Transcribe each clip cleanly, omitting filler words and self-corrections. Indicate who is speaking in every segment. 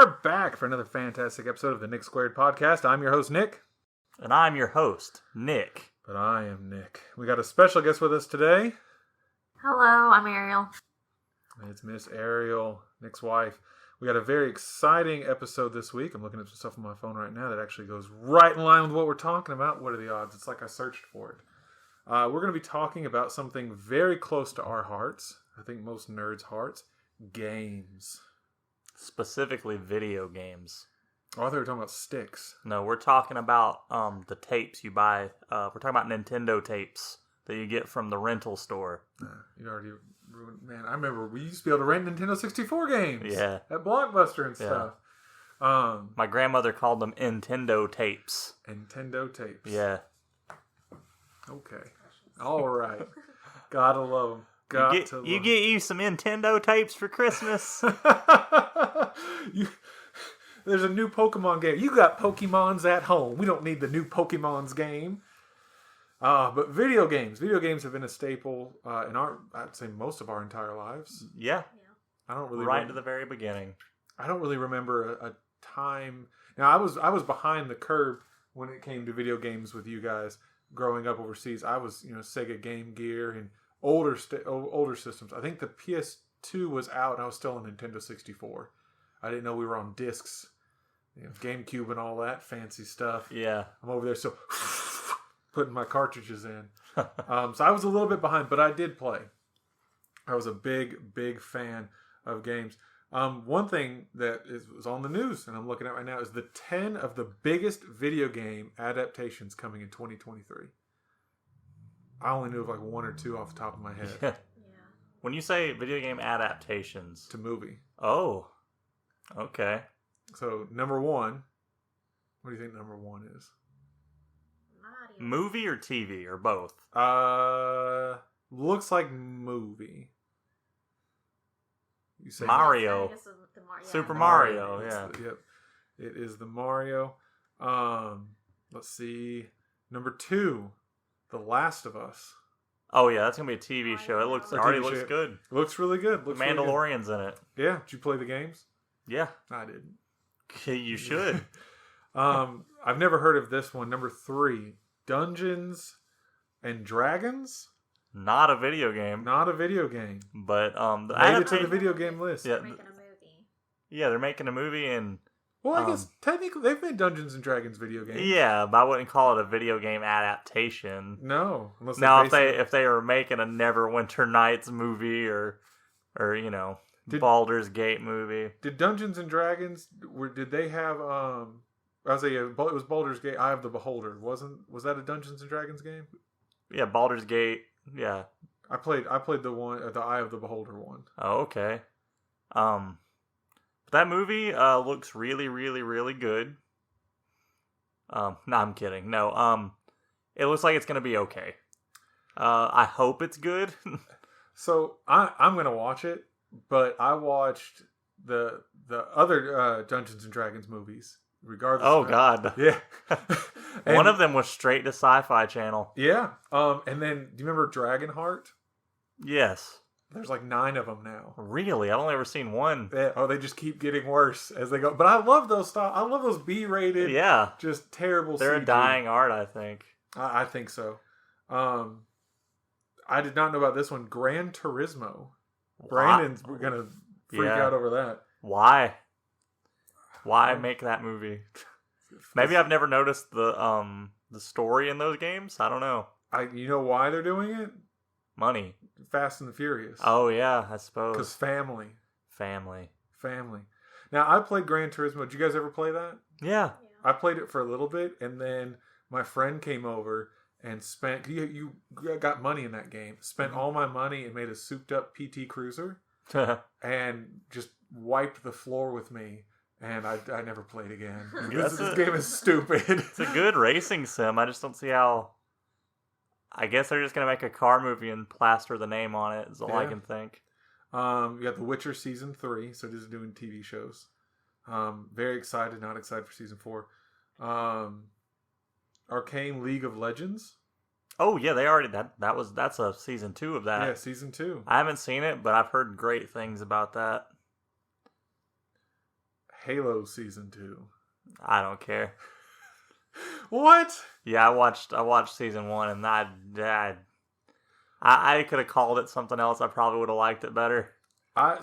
Speaker 1: are back for another fantastic episode of the Nick Squared podcast. I'm your host, Nick.
Speaker 2: And I'm your host, Nick.
Speaker 1: But I am Nick. We got a special guest with us today.
Speaker 3: Hello, I'm Ariel.
Speaker 1: It's Miss Ariel, Nick's wife. We got a very exciting episode this week. I'm looking at some stuff on my phone right now that actually goes right in line with what we're talking about. What are the odds? It's like I searched for it. We're going to be talking about something very close to our hearts. I think most nerds' hearts. Games.
Speaker 2: Specifically video games.
Speaker 1: Oh, I thought we were talking about sticks.
Speaker 2: No, we're talking about the tapes you buy. We're talking about Nintendo tapes that you get from the rental store.
Speaker 1: You already ruined... Man, I remember we used to be able to rent Nintendo 64 games.
Speaker 2: Yeah.
Speaker 1: At Blockbuster and stuff.
Speaker 2: My grandmother called them Nintendo tapes.
Speaker 1: Nintendo tapes.
Speaker 2: Yeah.
Speaker 1: Okay. All right. Gotta love them.
Speaker 2: You get you some Nintendo tapes for Christmas.
Speaker 1: There's a new Pokemon game. You got Pokemons at home. We don't need the new Pokemons game. But video games. Video games have been a staple in I'd say most of our entire lives.
Speaker 2: Yeah.
Speaker 1: I don't really
Speaker 2: right to the very beginning.
Speaker 1: I don't really remember a time. Now I was behind the curve when it came to video games with you guys growing up overseas. I was Sega Game Gear and older systems. I think the PS2 was out and I was still on Nintendo 64. I didn't know we were on discs, GameCube and all that fancy stuff.
Speaker 2: Yeah.
Speaker 1: I'm over there so putting my cartridges in. So I was a little bit behind, but I did play. I was a big fan of games. One thing that was on the news and I'm looking at right now is the 10 of the biggest video game adaptations coming in 2023. I only knew of like one or two off the top of my head.
Speaker 2: Yeah. When you say video game adaptations
Speaker 1: To movie.
Speaker 2: Oh. Okay.
Speaker 1: So number one, what do you think number one is?
Speaker 3: Mario.
Speaker 2: Movie or TV or both?
Speaker 1: Looks like movie. You say
Speaker 2: Mario. Super Mario, yeah.
Speaker 1: Yep. It is the Mario. Let's see. Number two, The Last of Us.
Speaker 2: Oh yeah, that's gonna be a TV show. It looks already
Speaker 1: TV
Speaker 2: looks
Speaker 1: show.
Speaker 2: good.
Speaker 1: Looks really good. Looks
Speaker 2: Mandalorian's in it.
Speaker 1: Yeah. Did you play the games?
Speaker 2: Yeah.
Speaker 1: I didn't.
Speaker 2: You should.
Speaker 1: I've never heard of this one. Number three, Dungeons and Dragons.
Speaker 2: Not a video game.
Speaker 1: Not a video game.
Speaker 2: But the
Speaker 1: made it to the video game list.
Speaker 2: Yeah.
Speaker 3: They're making a movie.
Speaker 2: Yeah, they're making a movie and
Speaker 1: Well, I guess technically they've made Dungeons and Dragons video games.
Speaker 2: yeah, but I wouldn't call it a video game adaptation.
Speaker 1: No, unless
Speaker 2: Now if they were making a Neverwinter Nights movie or Baldur's Gate movie.
Speaker 1: Did Dungeons and Dragons did they have it was Baldur's Gate, Eye of the Beholder. Was that a Dungeons and Dragons game?
Speaker 2: Yeah, Baldur's Gate. Yeah.
Speaker 1: I played the one the Eye of the Beholder one.
Speaker 2: Oh, okay. That movie looks really, really, really good. No, I'm kidding. No, it looks like it's gonna be okay. I hope it's good.
Speaker 1: So I'm gonna watch it, but I watched the other Dungeons and Dragons movies. Regardless.
Speaker 2: Oh God.
Speaker 1: Yeah.
Speaker 2: One of them was straight to Sci-Fi Channel.
Speaker 1: Yeah. And then do you remember Dragonheart?
Speaker 2: Yes.
Speaker 1: There's like 9 of them now.
Speaker 2: Really? I've only ever seen one.
Speaker 1: Yeah. They just keep getting worse as they go. But I love those stuff. I love those B-rated.
Speaker 2: Yeah.
Speaker 1: Just terrible.
Speaker 2: They're
Speaker 1: CG.
Speaker 2: a dying art, I think.
Speaker 1: I think so. I did not know about this one. Gran Turismo. Brandon's gonna freak out over that.
Speaker 2: Why? Why make that movie? Maybe I've never noticed the story in those games. I don't know.
Speaker 1: You know why they're doing it?
Speaker 2: Money.
Speaker 1: Fast and the Furious.
Speaker 2: Oh yeah, I suppose.
Speaker 1: Because family. Now I played Gran Turismo. Did you guys ever play that?
Speaker 2: Yeah.
Speaker 1: I played it for a little bit, and then my friend came over and spent. You got money in that game. Spent all my money and made a souped-up PT Cruiser, and just wiped the floor with me. And I never played again. This game is stupid.
Speaker 2: It's a good racing sim. I just don't see how. I guess they're just gonna make a car movie and plaster the name on it. Is all I can think.
Speaker 1: You got The Witcher season 3, so this is doing TV shows. Very excited, not excited for season 4. Arcane League of Legends.
Speaker 2: Oh yeah, they already that's a season 2 of that.
Speaker 1: Yeah, season 2.
Speaker 2: I haven't seen it, but I've heard great things about that.
Speaker 1: Halo Season 2.
Speaker 2: I don't care.
Speaker 1: What?
Speaker 2: Yeah, I watched season 1, and I could have called it something else. I probably would have liked it better.
Speaker 1: I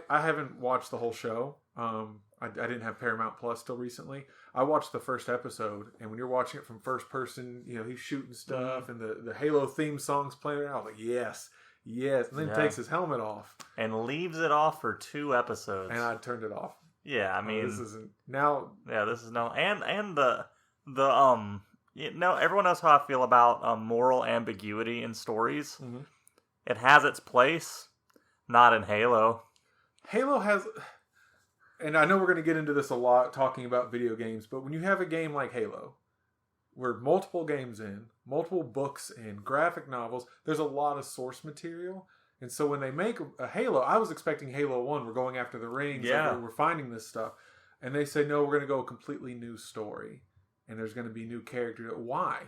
Speaker 1: haven't watched the whole show. I didn't have Paramount Plus till recently. I watched the first episode, and when you're watching it from first person, he's shooting stuff, and the Halo theme song's playing. I was like, yes, and then takes his helmet off
Speaker 2: and leaves it off for 2 episodes.
Speaker 1: and I turned it off.
Speaker 2: Yeah, I mean,
Speaker 1: this isn't now.
Speaker 2: Yeah, this is no, and the everyone knows how I feel about moral ambiguity in stories.
Speaker 1: Mm-hmm.
Speaker 2: It has its place, not in Halo.
Speaker 1: Halo has, and I know we're going to get into this a lot talking about video games, but when you have a game like Halo, where multiple games in, multiple books in, graphic novels, there's a lot of source material. And so when they make a Halo, I was expecting Halo 1, we're going after the rings, like we're finding this stuff. And they say, no, we're going to go a completely new story. And there's going to be new characters. Why?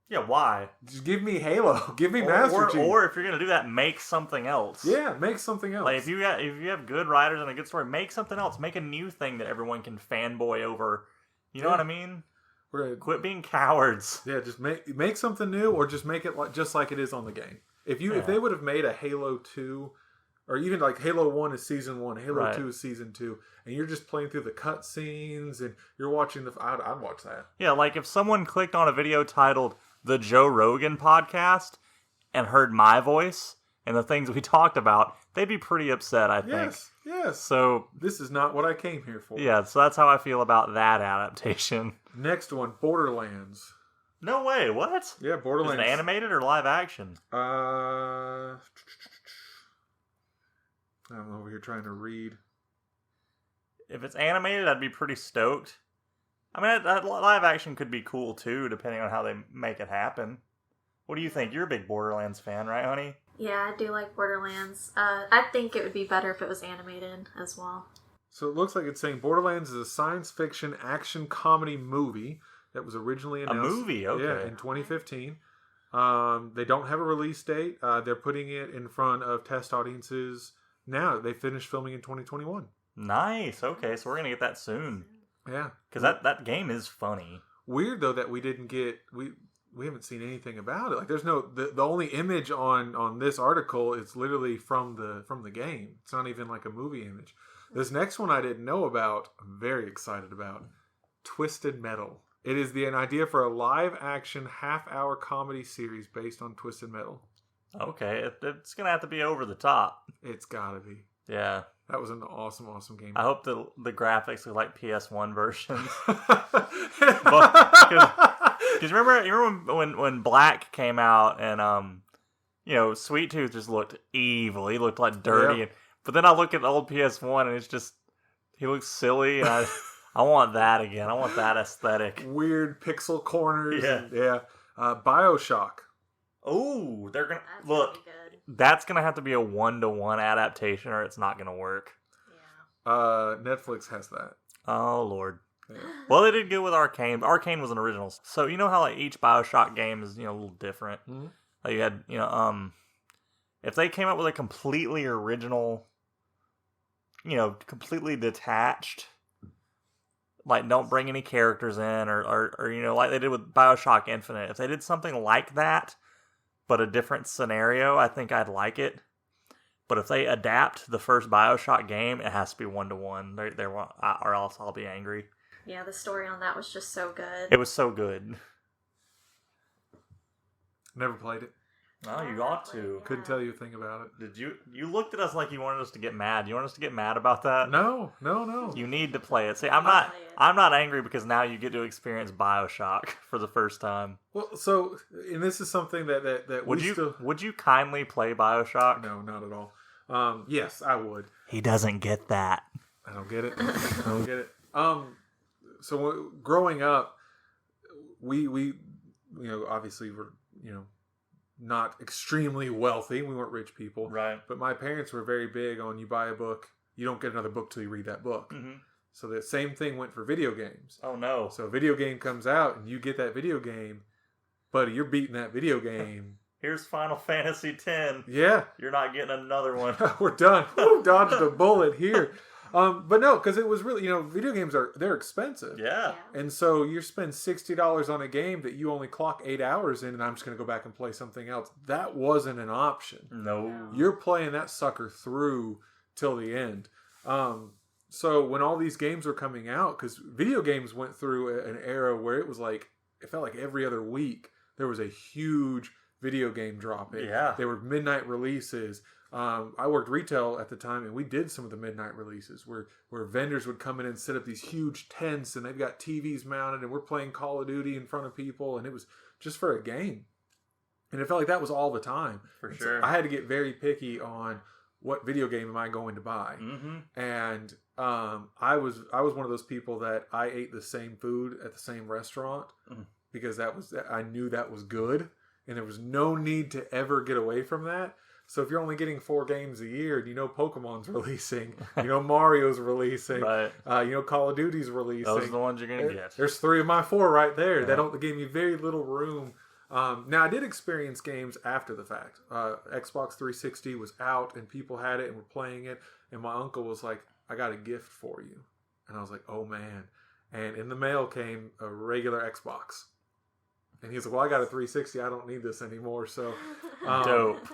Speaker 2: Yeah, why?
Speaker 1: Just give me Halo. Give me Master Chief.
Speaker 2: Or if you're going to do that, make something else.
Speaker 1: Yeah, make something else.
Speaker 2: Like if you have good writers and a good story, make something else. Make a new thing that everyone can fanboy over. You know what I mean? Quit being cowards.
Speaker 1: Yeah, just make something new, or just make it just like it is on the game. If they would have made a Halo 2, or even like Halo 1 is Season 1, Halo 2 is Season 2, and you're just playing through the cutscenes and you're watching I'd watch that.
Speaker 2: Yeah, like if someone clicked on a video titled The Joe Rogan Podcast and heard my voice and the things we talked about, they'd be pretty upset, I think.
Speaker 1: Yes.
Speaker 2: So
Speaker 1: this is not what I came here for.
Speaker 2: Yeah, so that's how I feel about that adaptation.
Speaker 1: Next one, Borderlands.
Speaker 2: No way, what?
Speaker 1: Yeah, Borderlands.
Speaker 2: Is it animated or live action?
Speaker 1: I'm over here trying to read.
Speaker 2: If it's animated, I'd be pretty stoked. I mean, that live action could be cool too, depending on how they make it happen. What do you think? You're a big Borderlands fan, right, honey?
Speaker 3: Yeah, I do like Borderlands. I think it would be better if it was animated as well.
Speaker 1: So it looks like it's saying Borderlands is a science fiction action comedy movie that was originally announced.
Speaker 2: A movie, okay.
Speaker 1: Yeah, in 2015. They don't have a release date. They're putting it in front of test audiences now. They finished filming in 2021.
Speaker 2: Nice. Okay, so we're gonna get that soon.
Speaker 1: Yeah,
Speaker 2: because that game is funny.
Speaker 1: Weird though that we didn't get we haven't seen anything about it. Like there's no the only image on this article is literally from the game. It's not even like a movie image. This next one I didn't know about. I'm very excited about. Twisted Metal. It is an idea for a live-action half-hour comedy series based on Twisted Metal.
Speaker 2: Okay, it's going to have to be over the top.
Speaker 1: It's got to be.
Speaker 2: Yeah.
Speaker 1: That was an awesome, awesome game.
Speaker 2: I hope the graphics are like PS1 versions. Because remember when Black came out and, Sweet Tooth just looked evil. He looked like dirty.
Speaker 1: Yep.
Speaker 2: But then I look at the old PS1 and it's just, he looks silly. And I want that again. I want that aesthetic.
Speaker 1: Weird pixel corners.
Speaker 2: Yeah.
Speaker 1: BioShock.
Speaker 2: Oh, they're going
Speaker 3: That's
Speaker 2: to... Look,
Speaker 3: really good.
Speaker 2: that's going to have to be a 1-to-1 adaptation or it's not going to work.
Speaker 3: Yeah.
Speaker 1: Netflix has that.
Speaker 2: Oh, Lord.
Speaker 1: Yeah.
Speaker 2: Well, they did good with Arcane. Arcane was an original. So, you know how like each BioShock game is, a little different?
Speaker 1: Mm-hmm.
Speaker 2: Like you had, if they came up with a completely original, completely detached, like don't bring any characters in or like they did with BioShock Infinite. If they did something like that, but a different scenario, I think I'd like it. But if they adapt the first BioShock game, it has to be 1-to-1. Or else I'll be angry.
Speaker 3: Yeah, the story on that was just so good.
Speaker 2: It was so good.
Speaker 1: Never played it.
Speaker 2: No, you ought to.
Speaker 1: Couldn't tell you a thing about it.
Speaker 2: Did you? You looked at us like you wanted us to get mad. You want us to get mad about that?
Speaker 1: No.
Speaker 2: You need to play it. See, I'm not angry because now you get to experience BioShock for the first time.
Speaker 1: Well, so, and this is something that
Speaker 2: would you kindly play BioShock?
Speaker 1: No, not at all. Yes, I would.
Speaker 2: He doesn't get that.
Speaker 1: I don't get it. So growing up, we obviously were, not extremely wealthy. We weren't rich people.
Speaker 2: Right.
Speaker 1: But my parents were very big on you buy a book, you don't get another book till you read that book.
Speaker 2: Mm-hmm.
Speaker 1: So the same thing went for video games.
Speaker 2: Oh, no.
Speaker 1: So a video game comes out and you get that video game, buddy, you're beating that video game.
Speaker 2: Here's Final Fantasy X.
Speaker 1: Yeah.
Speaker 2: You're not getting another one.
Speaker 1: We're done. Woo, dodged a bullet here. But no, because it was really, video games they're expensive.
Speaker 2: Yeah.
Speaker 1: And so you spend $60 on a game that you only clock 8 hours in, and I'm just going to go back and play something else. That wasn't an option.
Speaker 2: No.
Speaker 1: You're playing that sucker through till the end. So when all these games were coming out, because video games went through an era where it was like, it felt like every other week there was a huge video game dropping.
Speaker 2: Yeah.
Speaker 1: They were midnight releases. I worked retail at the time, and we did some of the midnight releases where vendors would come in and set up these huge tents, and they've got TVs mounted, and we're playing Call of Duty in front of people, and it was just for a game. And it felt like that was all the time.
Speaker 2: For
Speaker 1: And
Speaker 2: sure.
Speaker 1: So I had to get very picky on what video game am I going to buy.
Speaker 2: Mm-hmm.
Speaker 1: And I was one of those people that I ate the same food at the same restaurant because I knew that was good, and there was no need to ever get away from that. So if you're only getting 4 games a year, and Pokemon's releasing, Mario's releasing,
Speaker 2: Right.
Speaker 1: Call of Duty's releasing,
Speaker 2: Those are the ones you're going to get.
Speaker 1: there's 3 of my 4 right there.
Speaker 2: Yeah.
Speaker 1: That gave me very little room. Now I did experience games after the fact. Xbox 360 was out, and people had it and were playing it, and my uncle was like, "I got a gift for you," and I was like, "Oh man!" And in the mail came a regular Xbox. And he was like, "Well, I got a 360. I don't need this anymore." So,
Speaker 2: Dope.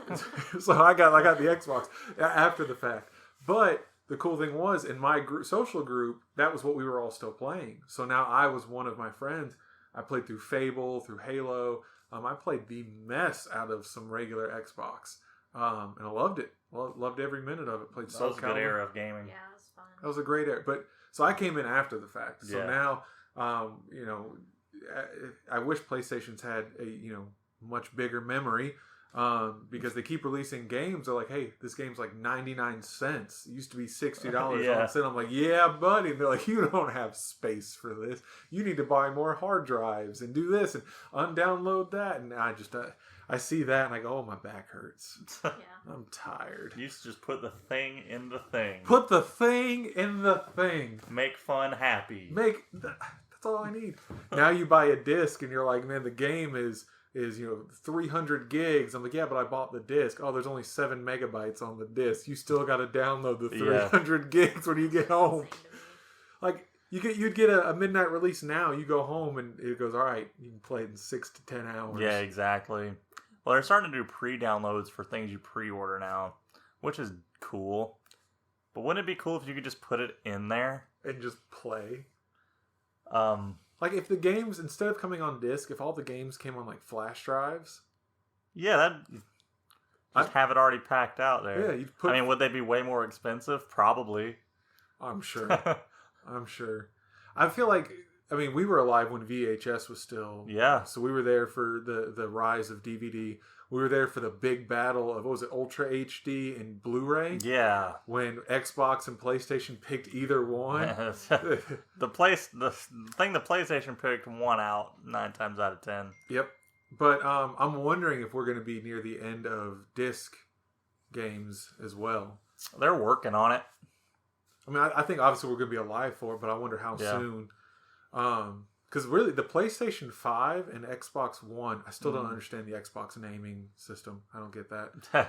Speaker 1: so I got the Xbox after the fact. But the cool thing was, in my social group, that was what we were all still playing. So now I was one of my friends. I played through Fable, through Halo. I played the mess out of some regular Xbox, and I loved it. Loved every minute of it. Played
Speaker 2: That
Speaker 1: Soul
Speaker 2: was a good
Speaker 1: Calibur.
Speaker 2: era of gaming.
Speaker 3: Yeah, it was fun.
Speaker 1: That was a great era. But so I came in after the fact. So
Speaker 2: Yeah.
Speaker 1: now, I wish PlayStation's had a much bigger memory, because they keep releasing games. They're like, "Hey, this game's like 99 cents. It used to be $60."
Speaker 2: Yeah.
Speaker 1: And I'm like, "Yeah, buddy." And they're like, "You don't have space for this. You need to buy more hard drives and do this and undownload that." And I see that and I go, "Oh, my back hurts.
Speaker 3: Yeah.
Speaker 1: I'm tired."
Speaker 2: You used to just put the thing in the thing.
Speaker 1: Put the thing in the thing.
Speaker 2: Make fun happy.
Speaker 1: That's all I need. Now you buy a disc and you're like, "Man, the game is 300 gigs." I'm like, "Yeah, but I bought the disc." "Oh, there's only 7 megabytes on the disc. You still got to download the 300 gigs when you get home."
Speaker 3: Same to me.
Speaker 1: Like you'd get a midnight release now. You go home and it goes, "All right, you can play it in 6 to 10 hours."
Speaker 2: Yeah, exactly. Well, they're starting to do pre-downloads for things you pre-order now, which is cool. But wouldn't it be cool if you could just put it in there?
Speaker 1: And just play.
Speaker 2: Um,
Speaker 1: Like if the games, instead of coming on disc, if all the games came on like flash drives.
Speaker 2: yeah, that have it already packed out there.
Speaker 1: Yeah, you'd put.
Speaker 2: I mean, would they be way more expensive? Probably.
Speaker 1: I'm sure. I'm sure. I feel like, we were alive when VHS was still.
Speaker 2: Yeah.
Speaker 1: So we were there for the rise of DVD. We were there for the big battle of, what was it, Ultra HD and Blu-ray?
Speaker 2: Yeah.
Speaker 1: When Xbox and PlayStation picked either one.
Speaker 2: the thing the PlayStation picked won out 9 times out of 10.
Speaker 1: Yep. But I'm wondering if we're going to be near the end of disc games as well.
Speaker 2: They're working on it.
Speaker 1: I think obviously we're going to be alive for it, but I wonder how
Speaker 2: Yeah.
Speaker 1: soon. Because really, the PlayStation 5 and Xbox One, I still don't understand the Xbox naming system. I don't get that.
Speaker 3: Yeah.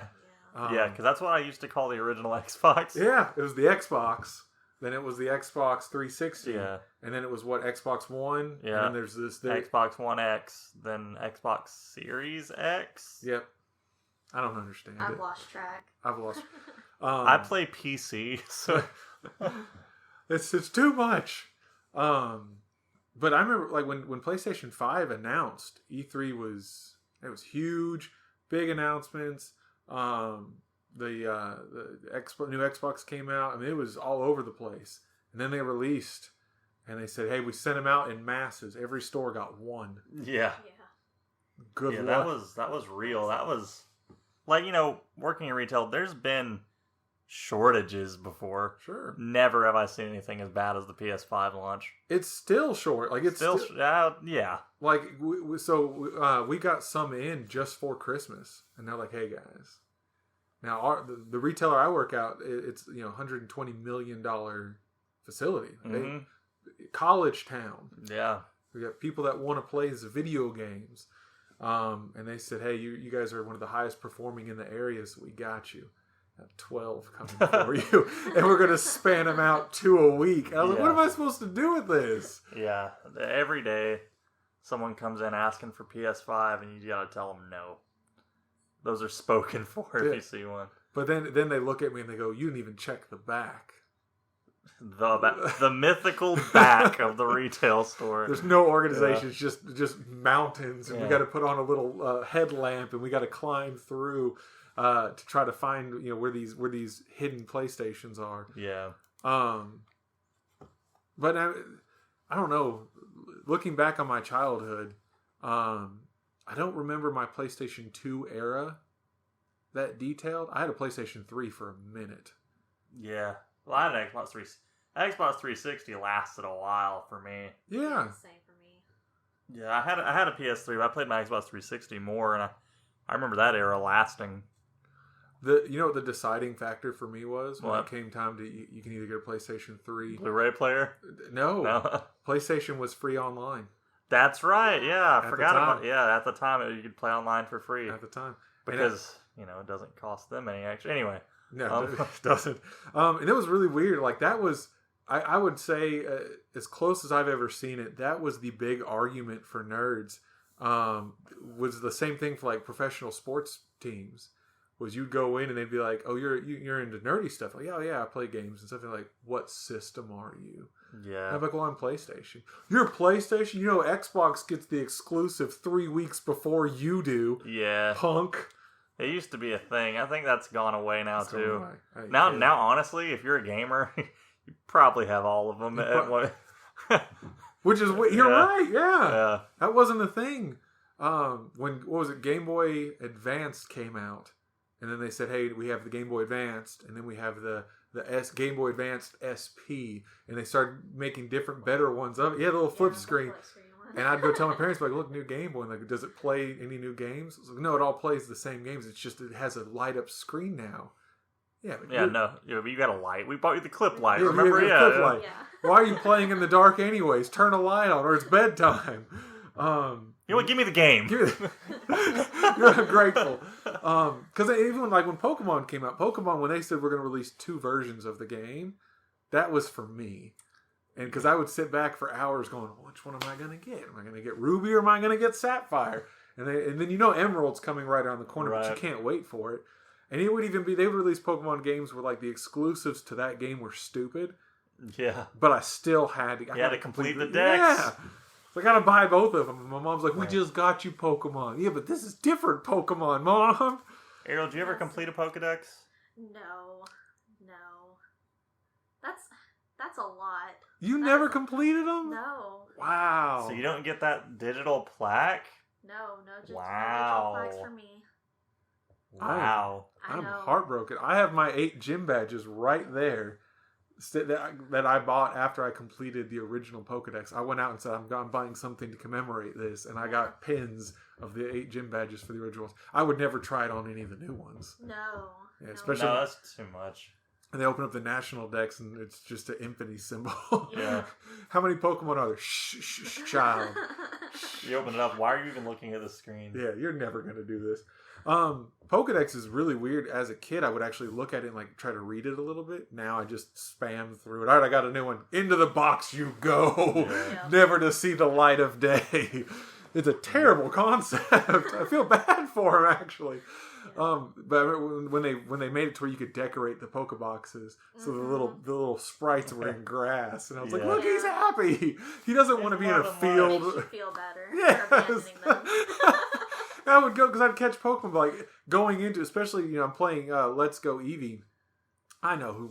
Speaker 2: Yeah, because that's what I used to call the original Xbox.
Speaker 1: Yeah, it was the Xbox. Then it was the Xbox 360.
Speaker 2: Yeah.
Speaker 1: And then it was Xbox One.
Speaker 2: Yeah.
Speaker 1: And then there's this.
Speaker 2: Xbox One X, then Xbox Series X.
Speaker 1: Yep. I don't understand
Speaker 3: I've
Speaker 1: it.
Speaker 3: lost track.
Speaker 1: I've lost.
Speaker 2: I play PC, so
Speaker 1: It's too much. But I remember like when PlayStation 5 announced, E3 was huge, big announcements. The new Xbox came out. It was all over the place. And then they released, and they said, "Hey, we sent them out in masses. Every store got one."
Speaker 2: yeah.
Speaker 3: Yeah.
Speaker 1: Good
Speaker 2: Yeah,
Speaker 1: luck.
Speaker 2: that was real. That was like, working in retail, there's been shortages before.
Speaker 1: Sure.
Speaker 2: Never have I seen anything as bad as the PS5 launch.
Speaker 1: It's still short. Like it's
Speaker 2: Still,
Speaker 1: still
Speaker 2: yeah.
Speaker 1: like we got some in just for Christmas, and they're like, "Hey guys." Now the retailer I work out, it's $120 million facility.
Speaker 2: Mhm.
Speaker 1: College town.
Speaker 2: Yeah.
Speaker 1: We got people that want to play the video games, and they said, "Hey, you guys are one of the highest performing in the area, so we got you." 12 coming for you, and we're gonna span them out 2 a week. And I was like, what am I supposed to do with this?
Speaker 2: Yeah, every day someone comes in asking for PS5, and you gotta tell them no. Those are spoken for if you see one.
Speaker 1: But then they look at me and they go, "You didn't even check the back."
Speaker 2: The mythical back of the retail store.
Speaker 1: There's no organization. It's just mountains, and we got to put on a little headlamp, and we got to climb through to try to find where these hidden PlayStations are.
Speaker 2: Yeah.
Speaker 1: But I don't know. Looking back on my childhood, I don't remember my PlayStation 2 era that detailed. I had a PlayStation 3 for a minute.
Speaker 2: Yeah. Well, I had an Xbox 360. Xbox 360 lasted a while for me.
Speaker 1: Yeah.
Speaker 3: Same for me.
Speaker 2: Yeah, I had a PS3, but I played my Xbox 360 more, and I remember that era lasting.
Speaker 1: You know what the deciding factor for me was when
Speaker 2: What?
Speaker 1: it came time to you can either get a PlayStation 3.
Speaker 2: Blu-ray player?
Speaker 1: No. PlayStation was free online
Speaker 2: That's right. Yeah, I
Speaker 1: At
Speaker 2: forgot
Speaker 1: the time.
Speaker 2: about. Yeah, at the time you could play online for free
Speaker 1: at the time.
Speaker 2: because it doesn't cost them any extra. Anyway,
Speaker 1: No, it doesn't. And it was really weird. Like that was, I would say, as close as I've ever seen it. That was the big argument for nerds. Was the same thing for like professional sports teams. Was you'd go in and they'd be like, "Oh, you're into nerdy stuff." Like, yeah, I play games and stuff. And like, what system are you?
Speaker 2: yeah.
Speaker 1: And I'm like, well, I'm PlayStation. You're PlayStation. Xbox gets the exclusive 3 weeks before you do.
Speaker 2: Yeah.
Speaker 1: Punk.
Speaker 2: It used to be a thing. I think that's gone away now
Speaker 1: It's
Speaker 2: too.
Speaker 1: going away.
Speaker 2: Now, honestly, if you're a gamer, you probably have all of them.
Speaker 1: Which is you're
Speaker 2: Yeah.
Speaker 1: right. Yeah.
Speaker 2: Yeah.
Speaker 1: That wasn't a thing. What was it? Game Boy Advanced came out, and then they said, "Hey, we have the Game Boy Advanced, and then we have the Game Boy Advanced SP," and they started making different, better ones of it. You had a little flip screen, and I'd go tell my parents, like, "Look, new Game Boy." And like, does it play any new games? I was like, no, it all plays the same games. It's just it has a light up screen now. Yeah. But
Speaker 2: you got a light. We bought you the clip light.
Speaker 1: Yeah,
Speaker 2: Remember?
Speaker 1: you
Speaker 2: Yeah.
Speaker 1: have a clip light. Why are you playing in the dark anyways? Turn a light on, or it's bedtime.
Speaker 2: You know what? Give me the game.
Speaker 1: You're ungrateful. Because even like when Pokemon came out, when they said we're going to release 2 versions of the game, that was for me. And because I would sit back for hours going, which one am I going to get? Am I going to get Ruby or am I going to get Sapphire? And then Emerald's coming right around the corner, but you can't wait for it. And it would even be, they would release Pokemon games where like the exclusives to that game were stupid.
Speaker 2: Yeah.
Speaker 1: But I still had to.
Speaker 2: You had to complete the decks.
Speaker 1: Yeah. So I gotta buy both of them. And my mom's like, "We just got you Pokemon." Yeah, but this is different Pokemon, Mom.
Speaker 2: Ariel, did you ever complete a Pokedex?
Speaker 3: No. That's a lot.
Speaker 1: You never completed them?
Speaker 3: No.
Speaker 1: Wow.
Speaker 2: So you don't get that digital plaque?
Speaker 3: No, just
Speaker 2: Wow.
Speaker 3: no digital plaques for me.
Speaker 2: Wow.
Speaker 3: I
Speaker 1: I'm
Speaker 3: know.
Speaker 1: heartbroken. I have my 8 gym badges right there that I bought after I completed the original Pokedex. I went out and said, I'm buying something to commemorate this, and I got pins of the 8 gym badges for the originals. I would never try it on any of the new ones.
Speaker 3: No.
Speaker 1: Yeah,
Speaker 3: No.
Speaker 1: especially
Speaker 2: No, that's too much.
Speaker 1: and they open up the national decks, and it's just an infinity symbol.
Speaker 2: Yeah.
Speaker 1: How many Pokemon are there? Shh, child.
Speaker 2: You open it up. Why are you even looking at the screen?
Speaker 1: Yeah, you're never going to do this. Pokedex is really weird. As a kid, I would actually look at it and like try to read it a little bit. Now I just spam through it. All right, I got a new one. Into the box you go.
Speaker 3: Yeah.
Speaker 1: Never to see the light of day. It's a terrible concept. I feel bad for him actually. But I remember when they made it to where you could decorate the Pokeboxes, so the little sprites were in grass, and I was like,
Speaker 2: Yeah.
Speaker 1: look, he's happy. He doesn't want to be in a
Speaker 3: Makes
Speaker 1: field.
Speaker 3: you feel better
Speaker 1: Yes.
Speaker 3: for abandoning them.
Speaker 1: I would go because I'd catch Pokemon, but like going into, especially I'm playing Let's Go Eevee. I know who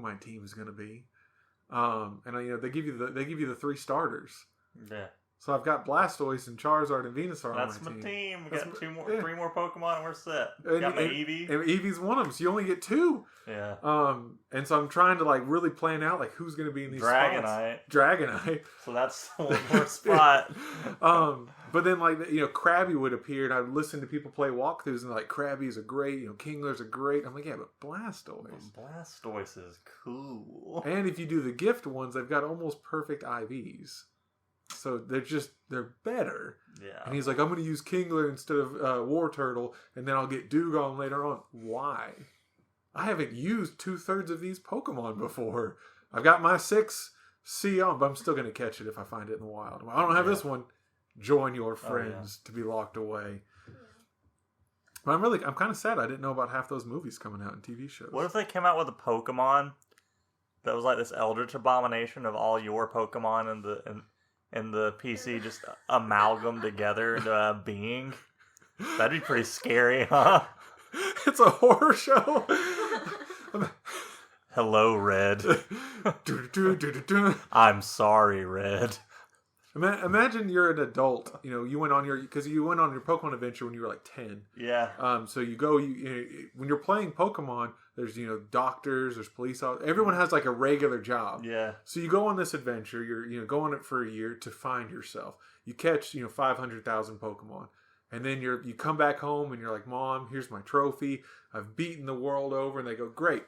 Speaker 1: my team is going to be, and they give you the 3 starters.
Speaker 2: Yeah.
Speaker 1: So I've got Blastoise and Charizard and Venusaur
Speaker 2: That's
Speaker 1: on
Speaker 2: my
Speaker 1: my
Speaker 2: team. We
Speaker 1: That's
Speaker 2: got
Speaker 1: my-
Speaker 2: 3 more Pokemon and we're set.
Speaker 1: And-
Speaker 2: Got my
Speaker 1: and-
Speaker 2: Eevee.
Speaker 1: And Eevee's one of them, so you only get 2.
Speaker 2: Yeah.
Speaker 1: And so I'm trying to like really plan out like who's going to be in these spots. Dragonite.
Speaker 2: So that's one more spot.
Speaker 1: But then like Krabby would appear, and I'd listen to people play walkthroughs, and like Krabby's a great, Kingler's a great. I'm like, yeah, but Blastoise.
Speaker 2: Blastoise is cool.
Speaker 1: And if you do the gift ones, they've got almost perfect IVs, so they're better.
Speaker 2: Yeah.
Speaker 1: And he's like, I'm going to use Kingler instead of War Turtle, and then I'll get Dugong later on. Why? I haven't used 2/3 of these Pokemon before. I've got my 6 C on, but I'm still going to catch it if I find it in the wild. Well, I don't have this one. Join your friends to be locked away. But I'm kind of sad I didn't know about half those movies coming out in TV shows.
Speaker 2: What if they came out with a Pokemon that was like this Eldritch abomination of all your Pokemon and the PC just amalgam together into a being? That'd be pretty scary, huh?
Speaker 1: It's a horror show.
Speaker 2: Hello, Red. I'm sorry, Red.
Speaker 1: Imagine you're an adult. You know, you went on your Pokemon adventure when you were like 10.
Speaker 2: Yeah.
Speaker 1: So you go. When you're playing Pokemon, there's doctors, there's police officers. Everyone has like a regular job.
Speaker 2: Yeah.
Speaker 1: So you go on this adventure. You're go on it for a year to find yourself. You catch 500,000 Pokemon. And then you come back home and you're like, Mom, here's my trophy. I've beaten the world over. And they go, great.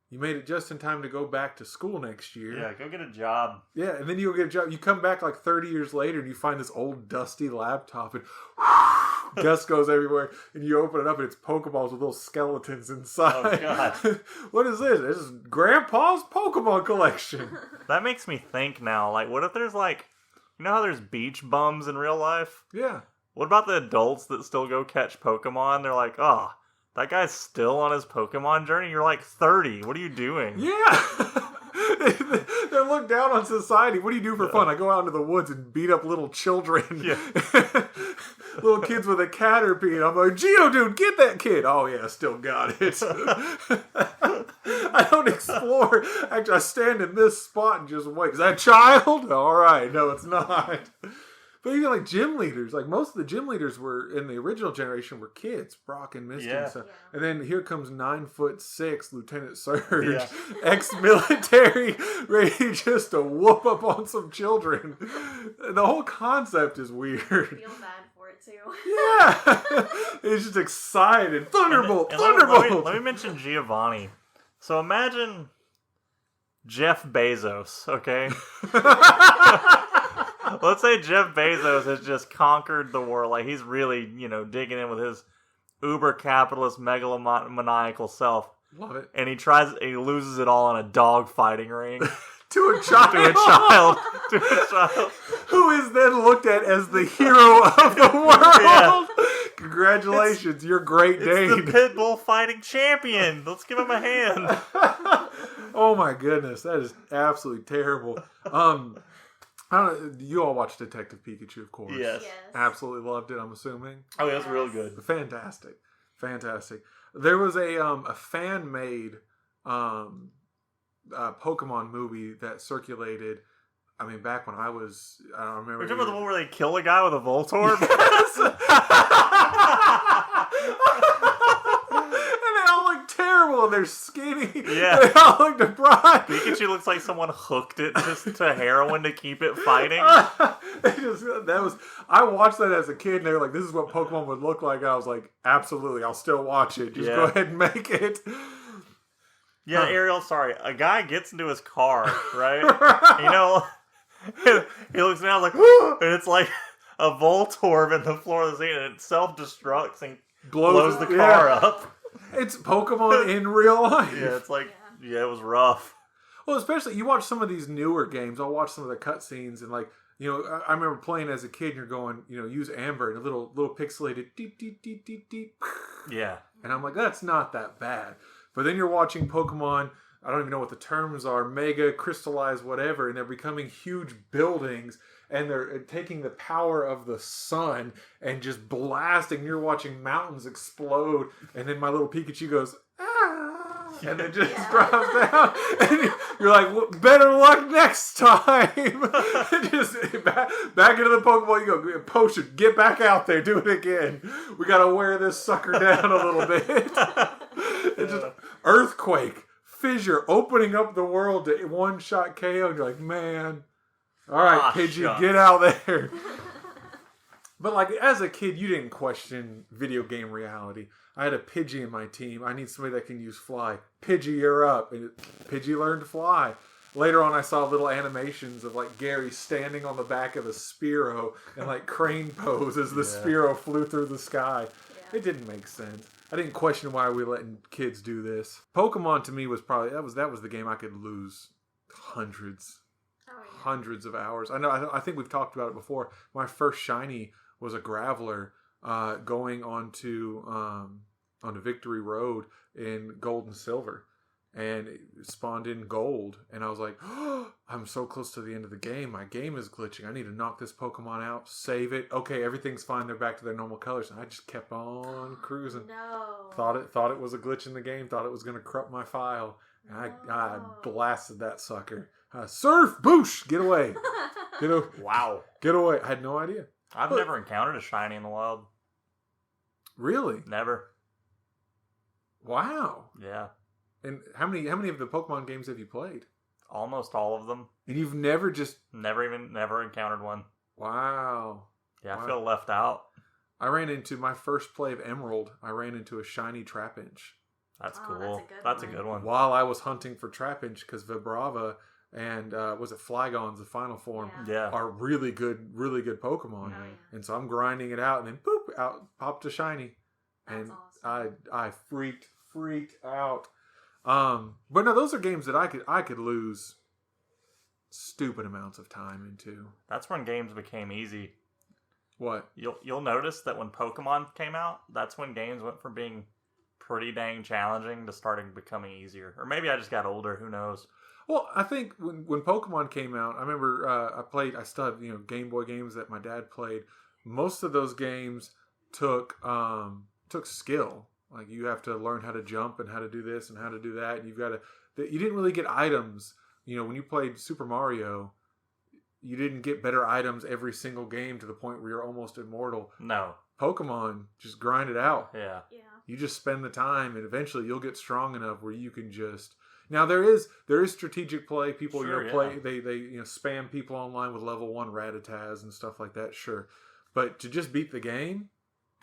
Speaker 1: You made it just in time to go back to school next year.
Speaker 2: Yeah, go get a job.
Speaker 1: Yeah, and then you go get a job. You come back like 30 years later and you find this old dusty laptop and dust goes everywhere. And you open it up and it's Pokeballs with little skeletons inside.
Speaker 2: Oh, God.
Speaker 1: What is this? This is Grandpa's Pokemon collection.
Speaker 2: That makes me think now. Like, what if there's like, how there's beach bums in real life?
Speaker 1: Yeah.
Speaker 2: What about the adults that still go catch Pokemon? They're like, oh, that guy's still on his Pokemon journey? You're like 30. What are you doing?
Speaker 1: Yeah. They look down on society. What do you do for fun? I go out into the woods and beat up little children.
Speaker 2: Yeah.
Speaker 1: Little kids with a Caterpie. And I'm like, Geodude, get that kid. Oh, yeah, still got it. I don't explore. Actually, I stand in this spot and just wait. Is that a child? All right. No, it's not. But even like gym leaders, like most of the gym leaders were in the original generation were kids, Brock and Misty and stuff. Yeah. And then here comes 9'6" Lieutenant Surge, ex-military, ready just to whoop up on some children. The whole concept is weird.
Speaker 3: I feel bad for it too.
Speaker 1: Yeah, he's just excited. Thunderbolt, Thunderbolt.
Speaker 2: Let me mention Giovanni. So imagine Jeff Bezos, okay? Let's say Jeff Bezos has just conquered the world. Like, he's really, digging in with his uber capitalist megalomaniacal self.
Speaker 1: Love it.
Speaker 2: And he loses it all in a dog fighting ring.
Speaker 1: To a child.
Speaker 2: To a child.
Speaker 1: Who is then looked at as the hero of the world. Yeah. Congratulations, you're Great Dane.
Speaker 2: It's the Pitbull fighting champion. Let's give him a hand.
Speaker 1: Oh my goodness, that is absolutely terrible. I don't know. You all watched Detective Pikachu, of course.
Speaker 2: Yes.
Speaker 1: Absolutely loved it, I'm assuming.
Speaker 2: Oh, that's really good.
Speaker 1: Fantastic. There was a fan-made Pokemon movie that circulated, back when I don't remember.
Speaker 2: Remember the one where they kill a guy with a Voltorb?
Speaker 1: Terrible, and they're skinny.
Speaker 2: Yeah,
Speaker 1: they all look deprived.
Speaker 2: Pikachu looks like someone hooked it just to heroin to keep it fighting.
Speaker 1: I watched that as a kid, and they were like, "This is what Pokemon would look like." And I was like, "Absolutely, I'll still watch it. Just go ahead and make it."
Speaker 2: Yeah, Ariel. Sorry, a guy gets into his car, right? He looks down like, and it's like a Voltorb in the floor of the scene, and it self-destructs and blows the car up.
Speaker 1: It's Pokemon in real life.
Speaker 2: Yeah, it's like, it was rough.
Speaker 1: Well, especially, you watch some of these newer games. I'll watch some of the cutscenes, and I remember playing as a kid, and you're going, use Amber, and a little pixelated deep, deep, deep, deep, deep.
Speaker 2: Yeah.
Speaker 1: And I'm like, that's not that bad. But then you're watching Pokemon, I don't even know what the terms are, mega, crystallized, whatever, and they're becoming huge buildings, and they're taking the power of the sun and just blasting. You're watching mountains explode, and then my little Pikachu goes, ah, and then just drops down. And you're like, well, better luck next time. Just back into the Pokeball you go, Potion, get back out there, do it again. We got to wear this sucker down a little bit. It's just earthquake, fissure, opening up the world to one-shot KO, and you're like, man. All right, Pidgey, get out there. But as a kid, you didn't question video game reality. I had a Pidgey in my team. I need somebody that can use fly. Pidgey, you're up. And Pidgey learned to fly. Later on, I saw little animations of Gary standing on the back of a Spearow and crane pose as the Spearow flew through the sky. Yeah. It didn't make sense. I didn't question why we letting kids do this. Pokemon to me was probably that was the game I could lose hundreds of hours. I think we've talked about it before. My first shiny was a Graveler going onto Victory Road in Gold and Silver, and it spawned in Gold, and I was like, oh, I'm so close to the end of the game. My game is glitching. I need to knock this Pokemon out, save it. Okay, everything's fine. They're back to their normal colors, and I just kept on cruising.
Speaker 3: No.
Speaker 1: Thought it was a glitch in the game. Thought it was going to corrupt my file, and I blasted that sucker. Surf! Boosh! Get away!
Speaker 2: Wow.
Speaker 1: Get away! I had no idea.
Speaker 2: I've never encountered a shiny in the wild.
Speaker 1: Really?
Speaker 2: Never.
Speaker 1: Wow.
Speaker 2: Yeah.
Speaker 1: And how many of the Pokemon games have you played?
Speaker 2: Almost all of them.
Speaker 1: And you've never just...
Speaker 2: Never encountered one.
Speaker 1: Wow.
Speaker 2: Yeah,
Speaker 1: Wow.
Speaker 2: I feel left out.
Speaker 1: I ran into my first play of Emerald. I ran into a shiny Trapinch.
Speaker 2: That's
Speaker 3: Oh,
Speaker 2: cool.
Speaker 3: that's
Speaker 2: That's
Speaker 3: a
Speaker 2: a
Speaker 3: good
Speaker 2: good
Speaker 3: one.
Speaker 2: one.
Speaker 1: While I was hunting for Trapinch, because Vibrava and was it Flygon's the final form
Speaker 2: Yeah.
Speaker 1: are really good Pokemon.
Speaker 3: Oh, yeah.
Speaker 1: And so I'm grinding it out, and then boop, out popped a shiny, and
Speaker 3: That's awesome.
Speaker 1: I freaked out. But no, those are games that I could lose stupid amounts of time into.
Speaker 2: That's when games became easy.
Speaker 1: What?
Speaker 2: You'll notice that when Pokemon came out, that's when games went from being pretty dang challenging to starting becoming easier. Or maybe I just got older. Who knows?
Speaker 1: Well, I think when Pokemon came out, I remember I still have Game Boy games that my dad played. Most of those games took skill. Like you have to learn how to jump and how to do this and how to do that. And you didn't really get items. When you played Super Mario, you didn't get better items every single game to the point where you're almost immortal.
Speaker 2: No.
Speaker 1: Pokemon, just grind it out.
Speaker 2: Yeah.
Speaker 3: Yeah.
Speaker 1: You just spend the time, and eventually you'll get strong enough where you can just. Now there is strategic play. People
Speaker 2: Sure,
Speaker 1: play they spam people online with level 1 Rattatas and stuff like that. Sure, but to just beat the game,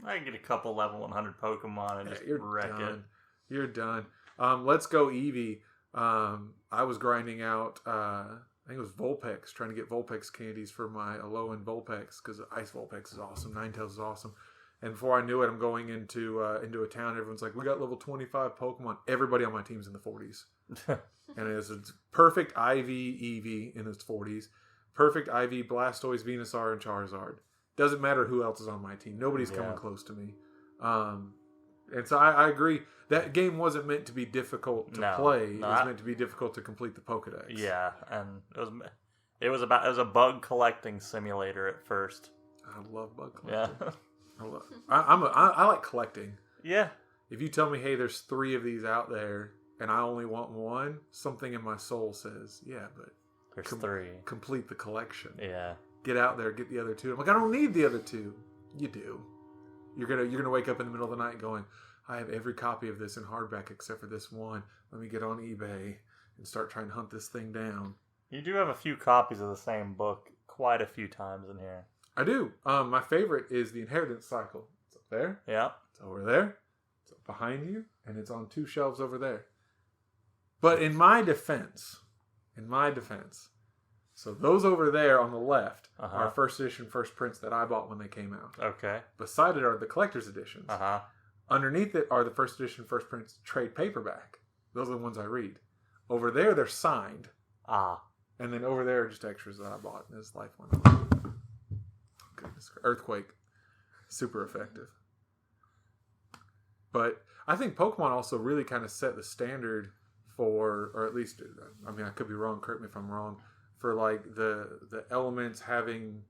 Speaker 2: I can get a couple level 100 Pokemon and just
Speaker 1: you're
Speaker 2: wreck it.
Speaker 1: done. You're done. Let's go Eevee. I was grinding out. I think it was Vulpix, trying to get Vulpix candies for my Alolan Vulpix because Ice Vulpix is awesome. Ninetales is awesome. And before I knew it, I'm going into a town. Everyone's like, we got level 25 Pokemon. Everybody on my team's in the 40s. And it's perfect IV Eevee in its 40s. Perfect IV Blastoise, Venusaur, and Charizard. Doesn't matter who else is on my team. Nobody's coming close to me. And so I agree. That game wasn't meant to be difficult to play. It was meant to be difficult to complete the Pokedex.
Speaker 2: Yeah, and it was a bug collecting simulator at first.
Speaker 1: I love bug collecting.
Speaker 2: Yeah.
Speaker 1: I like collecting.
Speaker 2: Yeah.
Speaker 1: If you tell me, hey, there's 3 of these out there, and I only want one, something in my soul says, yeah, but
Speaker 2: There's 3.
Speaker 1: complete the collection.
Speaker 2: Yeah.
Speaker 1: Get out there, get the other 2. I'm like, I don't need the other 2. You do. You're gonna wake up in the middle of the night going, I have every copy of this in hardback except for this one. Let me get on eBay and start trying to hunt this thing down.
Speaker 2: You do have a few copies of the same book quite a few times in here.
Speaker 1: I do. My favorite is the Inheritance Cycle. It's up there.
Speaker 2: Yeah.
Speaker 1: It's over there. It's up behind you, and it's on 2 shelves over there. But in my defense, so those over there on the left are first edition, first prints that I bought when they came out.
Speaker 2: Okay.
Speaker 1: Beside it are the collector's editions.
Speaker 2: Uh-huh.
Speaker 1: Underneath it are the first edition, first prints trade paperback. Those are the ones I read. Over there, they're signed.
Speaker 2: Ah.
Speaker 1: And then over there are just extras that I bought as life went on. Goodness. Earthquake. Super effective. But I think Pokemon also really kind of set the standard for, or at least, I mean, I could be wrong, correct me if I'm wrong, for like the elements having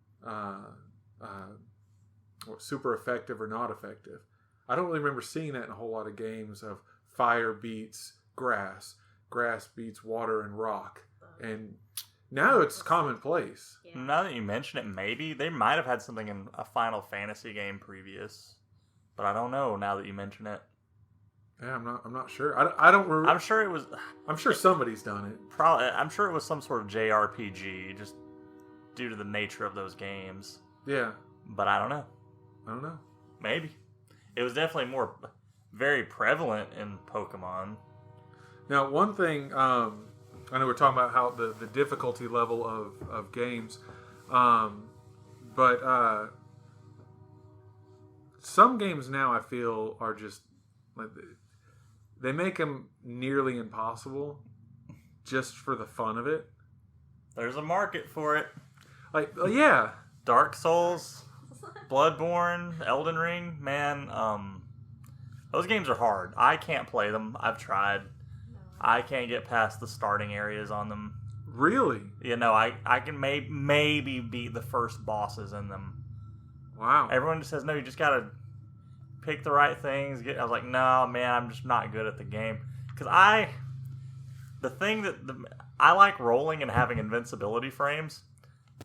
Speaker 1: super effective or not effective. I don't really remember seeing that in a whole lot of games of fire beats grass, grass beats water and rock. And now it's commonplace.
Speaker 3: Yeah.
Speaker 2: Now that you mention it, maybe they might have had something in a Final Fantasy game previous, but I don't know. Now that you mention it,
Speaker 1: Yeah, I'm not sure. I don't remember.
Speaker 2: I'm sure it was.
Speaker 1: I'm sure somebody's done it.
Speaker 2: Probably, I'm sure it was some sort of JRPG, just due to the nature of those games.
Speaker 1: Yeah,
Speaker 2: But I don't know.
Speaker 1: I don't know.
Speaker 2: Maybe it was definitely very prevalent in Pokemon.
Speaker 1: Now, one thing, I know we're talking about how the difficulty level of games, but some games now I feel are just Like they make them nearly impossible just for the fun of it.
Speaker 2: There's a market for it.
Speaker 1: Like, yeah.
Speaker 2: Dark Souls, Bloodborne, Elden Ring, man, those games are hard. I can't play them. I've tried. I can't get past the starting areas on them.
Speaker 1: Really?
Speaker 2: You know, I can maybe beat the first bosses in them.
Speaker 1: Wow.
Speaker 2: Everyone just says, no, you just gotta pick the right things. I was like, no, man, I'm just not good at the game. Because I like rolling and having invincibility frames.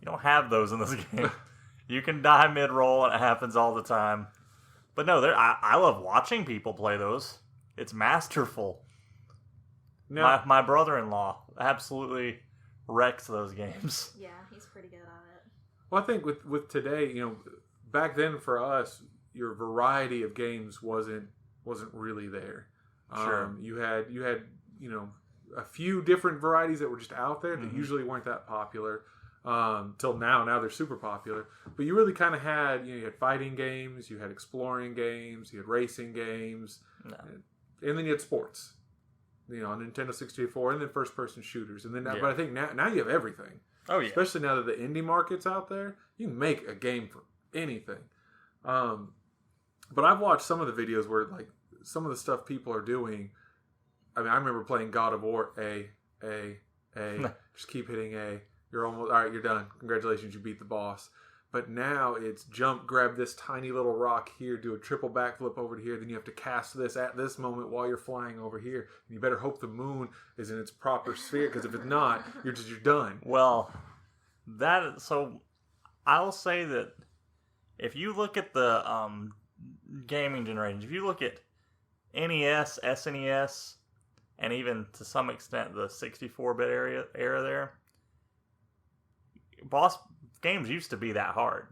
Speaker 2: You don't have those in this game. You can die mid-roll, and it happens all the time. But no, I love watching people play those. It's masterful.
Speaker 1: Now,
Speaker 2: My brother-in-law absolutely wrecks those games.
Speaker 3: Yeah, he's pretty good at it.
Speaker 1: well, I think with today, back then for us, your variety of games wasn't really there.
Speaker 2: Sure.
Speaker 1: You had a few different varieties that were just out there that usually weren't that popular. Till now they're super popular. But you really kind of had, you had fighting games, you had exploring games, you had racing games, and then you had sports. On Nintendo 64, and then first-person shooters, and then. But I think now you have everything.
Speaker 2: Oh yeah.
Speaker 1: Especially now that the indie market's out there, you can make a game for anything. But I've watched some of the videos where like some of the stuff people are doing. I mean, I remember playing God of War. Just keep hitting A. You're almost all right. You're done. Congratulations, you beat the boss. But now it's jump, grab this tiny little rock here, do a triple backflip over to here. Then you have to cast this at this moment while you're flying over here. And you better hope the moon is in its proper sphere, because if it's not, you're done.
Speaker 2: Well, so I'll say that if you look at the gaming generations, if you look at NES, SNES, and even to some extent the 64-bit era there, boss games used to be that hard.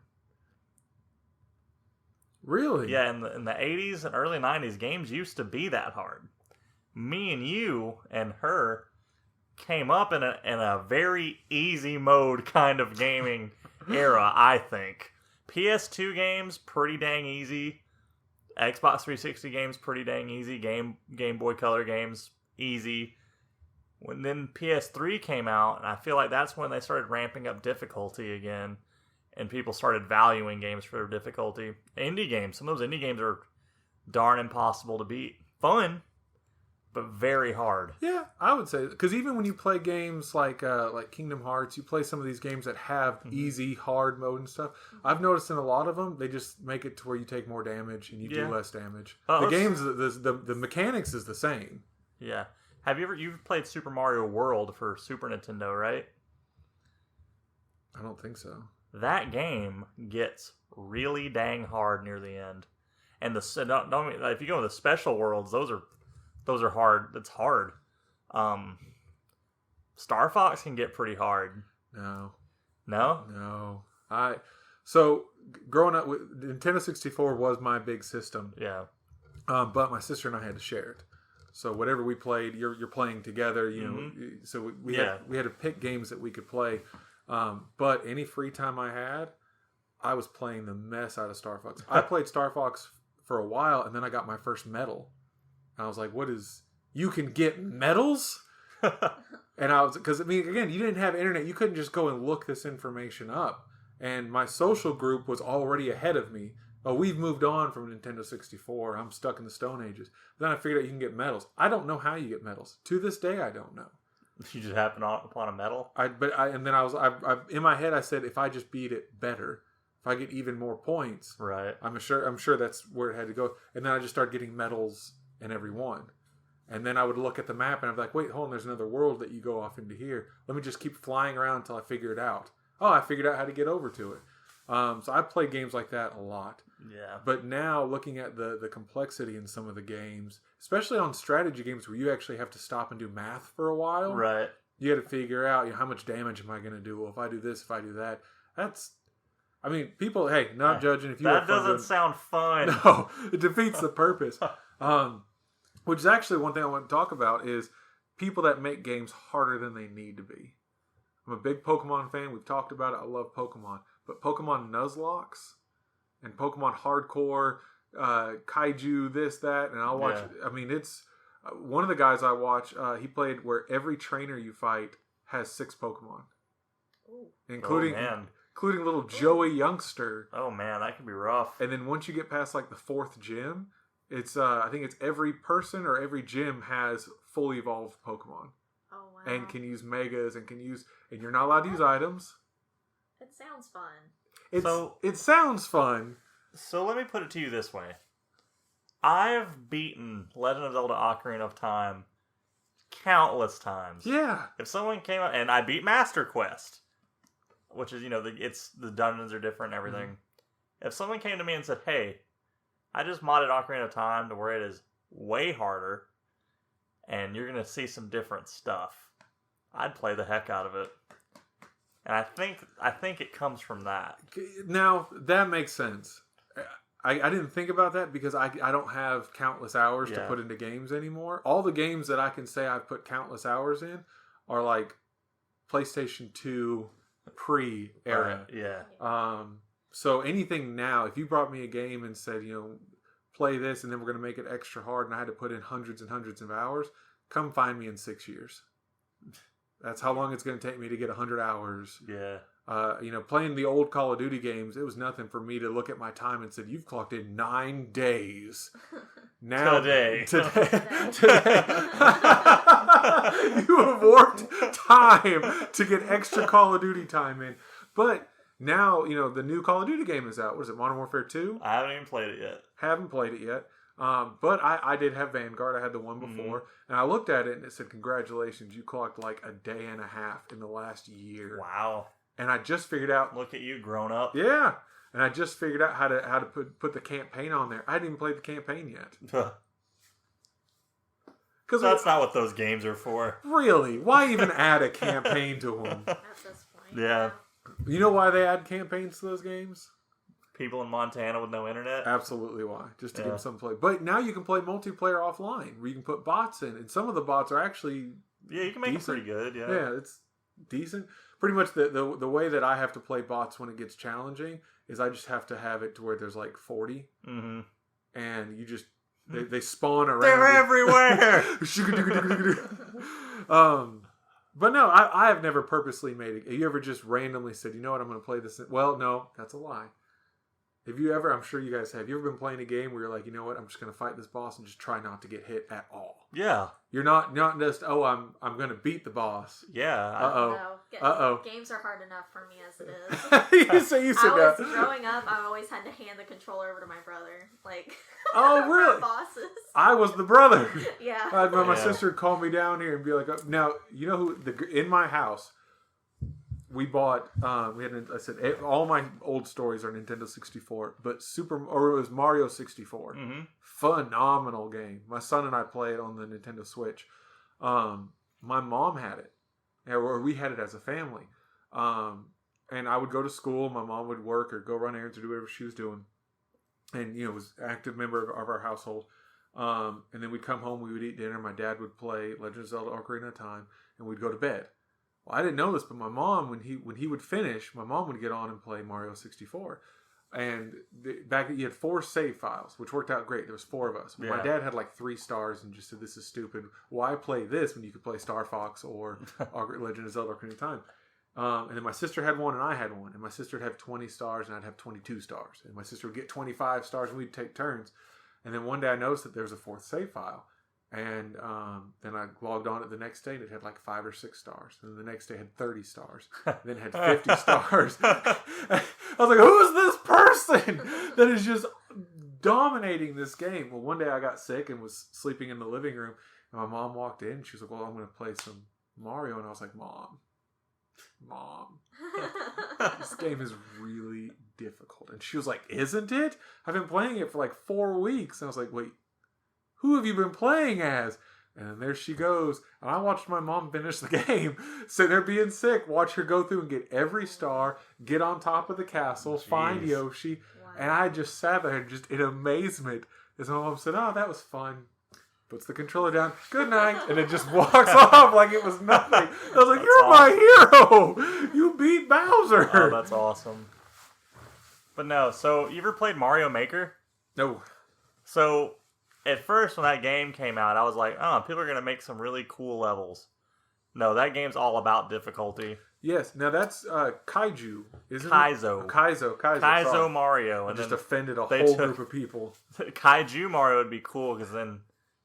Speaker 1: Really?
Speaker 2: Yeah, in the 80s and early 90s, games used to be that hard. Me and you and her came up in a very easy mode kind of gaming era, I think. PS2 games, pretty dang easy. Xbox 360 games, pretty dang easy. Game Boy Color games, easy. When then PS3 came out, and I feel like that's when they started ramping up difficulty again, and people started valuing games for their difficulty. Indie games, some of those indie games are darn impossible to beat. Fun, but very hard.
Speaker 1: Yeah, I would say, because even when you play games like Kingdom Hearts, you play some of these games that have easy, hard mode and stuff. I've noticed in a lot of them, they just make it to where you take more damage and you do less damage. The games, the mechanics is the same.
Speaker 2: Yeah. You've played Super Mario World for Super Nintendo, right?
Speaker 1: I don't think so.
Speaker 2: That game gets really dang hard near the end, and if you go to the special worlds, those are hard. It's hard. Star Fox can get pretty hard.
Speaker 1: No. So growing up with Nintendo 64 was my big system.
Speaker 2: Yeah.
Speaker 1: But my sister and I had to share it. So whatever we played, you're playing together. So we had to pick games that we could play. But any free time I had, I was playing the mess out of Star Fox. I played Star Fox for a while, and then I got my first medal. And I was like, you can get medals? And because again, you didn't have internet. You couldn't just go and look this information up. And my social group was already ahead of me. Oh, we've moved on from Nintendo 64. I'm stuck in the Stone Ages. Then I figured out you can get medals. I don't know how you get medals. To this day, I don't know.
Speaker 2: You just happen upon a medal?
Speaker 1: And then I in my head, I said, if I just beat it better, if I get even more points,
Speaker 2: right?
Speaker 1: I'm sure that's where it had to go. And then I just started getting medals in every one. And then I would look at the map and I'd be like, wait, hold on, there's another world that you go off into here. Let me just keep flying around until I figure it out. Oh, I figured out how to get over to it. So I play games like that a lot.
Speaker 2: Yeah.
Speaker 1: But now looking at the complexity in some of the games, especially on strategy games where you actually have to stop and do math for a while.
Speaker 2: Right.
Speaker 1: You got to figure out, how much damage am I going to do? Well, if I do this, if I do that, people, hey, not judging if you
Speaker 2: that doesn't sound fun.
Speaker 1: No, it defeats the purpose. Which is actually one thing I want to talk about is people that make games harder than they need to be. I'm a big Pokemon fan. We've talked about it. I love Pokemon. But Pokemon Nuzlocke and Pokemon Hardcore, kaiju, this, that, and I'll watch.
Speaker 2: Yeah.
Speaker 1: I mean, it's one of the guys I watch. He played where every trainer you fight has 6 Pokemon,
Speaker 3: Ooh.
Speaker 1: including
Speaker 2: Oh, man.
Speaker 1: including little Joey Youngster.
Speaker 2: Oh man, that could be rough.
Speaker 1: And then once you get past like the 4th gym, it's I think it's every person or every gym has fully evolved Pokemon
Speaker 3: Oh wow.
Speaker 1: and can use Megas and you're not allowed to use items.
Speaker 3: It sounds fun.
Speaker 1: It sounds fun.
Speaker 2: So let me put it to you this way. I've beaten Legend of Zelda Ocarina of Time countless times.
Speaker 1: Yeah.
Speaker 2: If someone came up and I beat Master Quest, which is, the dungeons are different and everything. If someone came to me and said, hey, I just modded Ocarina of Time to where it is way harder and you're going to see some different stuff, I'd play the heck out of it. And I think it comes from that.
Speaker 1: Now, that makes sense. I didn't think about that because I don't have countless hours to put into games anymore. All the games that I can say I've put countless hours in are like PlayStation 2 pre-era.
Speaker 2: Yeah.
Speaker 1: So anything now, if you brought me a game and said, play this and then we're going to make it extra hard and I had to put in hundreds and hundreds of hours, come find me in 6 years. That's how long it's going to take me to get 100 hours.
Speaker 2: Yeah.
Speaker 1: Playing the old Call of Duty games, it was nothing for me to look at my time and said, you've clocked in 9 days. Now, today. You have warped time to get extra Call of Duty time in. But now, the new Call of Duty game is out. What is it, Modern Warfare 2?
Speaker 2: I haven't even played it yet.
Speaker 1: Haven't played it yet. But I did have Vanguard. I had the one before. And I looked at it and it said, congratulations, you clocked like a day and a half in the last year.
Speaker 2: Wow.
Speaker 1: And I just figured out.
Speaker 2: Look at you, grown up.
Speaker 1: Yeah. And I just figured out how to put the campaign on there. I hadn't even played the campaign yet.
Speaker 2: Because that's not what those games are for.
Speaker 1: Really? Why even add a campaign to them?
Speaker 3: At this point.
Speaker 2: Yeah.
Speaker 1: You know why they add campaigns to those games?
Speaker 2: People in Montana with no internet?
Speaker 1: Absolutely why. Just to give them something to play. But now you can play multiplayer offline where you can put bots in. And some of the bots are actually
Speaker 2: Yeah, you can make
Speaker 1: decent.
Speaker 2: it pretty good, yeah.
Speaker 1: Yeah, it's decent. Pretty much the way that I have to play bots when it gets challenging is I just have to have it to where there's like 40.
Speaker 2: Mm-hmm.
Speaker 1: And you just... They spawn around.
Speaker 2: They're everywhere!
Speaker 1: But no, I have never purposely made it. Have you ever just randomly said, you know what, I'm going to play this? Well, no, that's a lie. Have you ever, I'm sure you guys have you ever been playing a game where you're like, you know what, I'm just going to fight this boss and just try not to get hit at all?
Speaker 2: Yeah.
Speaker 1: You're not just, I'm going to beat the boss.
Speaker 2: Yeah.
Speaker 1: Uh-oh.
Speaker 3: Games are hard enough for me as it is.
Speaker 1: you said that.
Speaker 3: Growing up, I always had to hand the controller over to my brother.
Speaker 1: Oh, really?
Speaker 3: Bosses.
Speaker 1: I was the brother.
Speaker 3: Yeah.
Speaker 1: My sister would call me down here and be like, now, you know who, in my house, we bought, all my old stories are Nintendo 64, but it was Mario 64.
Speaker 2: Mm-hmm.
Speaker 1: Phenomenal game. My son and I play it on the Nintendo Switch. My mom had it, or we had it as a family. And I would go to school, my mom would work or go run errands or do whatever she was doing. And, was an active member of our household. And then we'd come home, we would eat dinner, my dad would play Legend of Zelda Ocarina of Time, and we'd go to bed. Well, I didn't know this, but my mom, when he would finish, my mom would get on and play Mario 64. And you had 4 save files, which worked out great. There was 4 of us. But my dad had like 3 stars and just said, this is stupid. Why play this when you could play Star Fox or Legend of Zelda Ocarina of Time? And then my sister had 1 and I had 1. And my sister would have 20 stars and I'd have 22 stars. And my sister would get 25 stars and we'd take turns. And then one day I noticed that there was a 4th save file. And then I logged on it the next day and it had like 5 or 6 stars. And the next day it had 30 stars. Then it had 50 stars. I was like, who is this person that is just dominating this game? Well, one day I got sick and was sleeping in the living room. And my mom walked in. She was like, well, I'm going to play some Mario. And I was like, Mom, this game is really difficult. And she was like, isn't it? I've been playing it for like 4 weeks. And I was like, wait, who have you been playing as? And there she goes. And I watched my mom finish the game. Sit there being sick. Watch her go through and get every star. Get on top of the castle.
Speaker 2: Jeez.
Speaker 1: Find Yoshi. Wow. And I just sat there just in amazement. As my mom said, oh, that was fun. Puts the controller down. Good night. And it just walks off like it was nothing. I was like, you're awesome. My hero. You beat Bowser.
Speaker 2: Oh, that's awesome. But no, so you ever played Mario Maker?
Speaker 1: No.
Speaker 2: So, at first when that game came out, I was like, oh, people are going to make some really cool levels. No, that game's all about difficulty.
Speaker 1: Yes. Now that's Kaiju, isn't
Speaker 2: Kaizo.
Speaker 1: it? Kaizo.
Speaker 2: Kaizo Mario.
Speaker 1: I
Speaker 2: And
Speaker 1: just
Speaker 2: then
Speaker 1: offended a
Speaker 2: they
Speaker 1: whole
Speaker 2: took-
Speaker 1: group of people.
Speaker 2: Kaiju Mario would be cool because then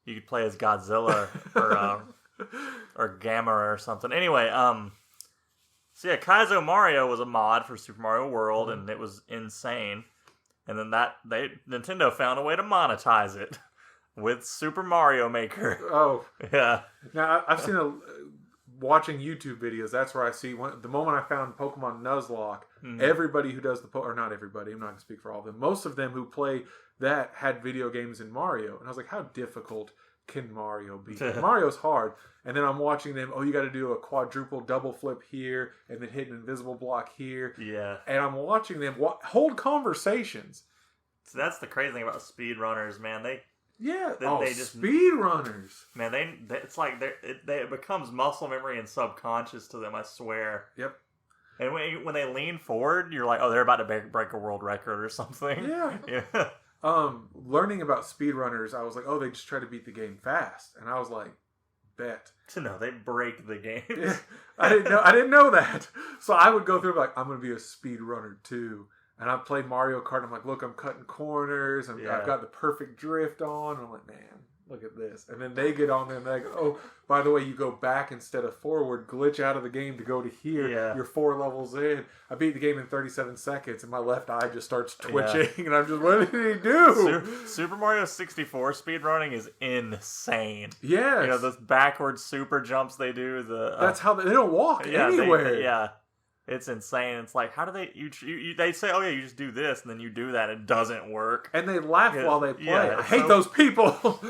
Speaker 2: you could play as Godzilla or Gamera or something. Anyway, so yeah, Kaizo Mario was a mod for Super Mario World, and it was insane. And then Nintendo found a way to monetize it with Super Mario Maker.
Speaker 1: Oh,
Speaker 2: Yeah,
Speaker 1: now I've seen watching YouTube videos. That's where I see the moment I found Pokemon Nuzlocke. Everybody who does or not everybody. I'm not going to speak for all of them. Most of them who play that had video games in Mario, and I was like, how difficult can Mario be? Mario's hard. And then I'm watching them. Oh, you got to do a quadruple double flip here, and then hit an invisible block here.
Speaker 2: yeah.
Speaker 1: And I'm watching them hold conversations.
Speaker 2: So that's the crazy thing about speedrunners, man.
Speaker 1: Yeah.
Speaker 2: They just
Speaker 1: Speedrunners.
Speaker 2: Man, it's like it becomes muscle memory and subconscious to them. I swear.
Speaker 1: Yep.
Speaker 2: And when they lean forward, you're like, oh, they're about to break a world record or something.
Speaker 1: Yeah.
Speaker 2: Yeah.
Speaker 1: Learning about speedrunners, I was like, oh, they just try to beat the game fast, and I was like, bet.
Speaker 2: No, they break the game.
Speaker 1: Yeah, I didn't know that. So I would go through like, I'm gonna be a speedrunner too. And I played Mario Kart. And I'm like, look, I'm cutting corners. I've got the perfect drift on. And I'm like, man, look at this. And then they get on there and they're like, oh, by the way, you go back instead of forward. Glitch out of the game to go to here.
Speaker 2: Yeah.
Speaker 1: You're 4 levels in. I beat the game in 37 seconds, and my left eye just starts twitching. And I'm just, what did he do?
Speaker 2: Super Mario 64 speedrunning is insane.
Speaker 1: Yes.
Speaker 2: You know, those backwards super jumps they do.
Speaker 1: That's how they don't walk anywhere.
Speaker 2: It's insane. It's like, how do they? They say, oh yeah, you just do this, and then you do that. It doesn't work.
Speaker 1: And they laugh while they play.
Speaker 2: Yeah,
Speaker 1: I hate those people.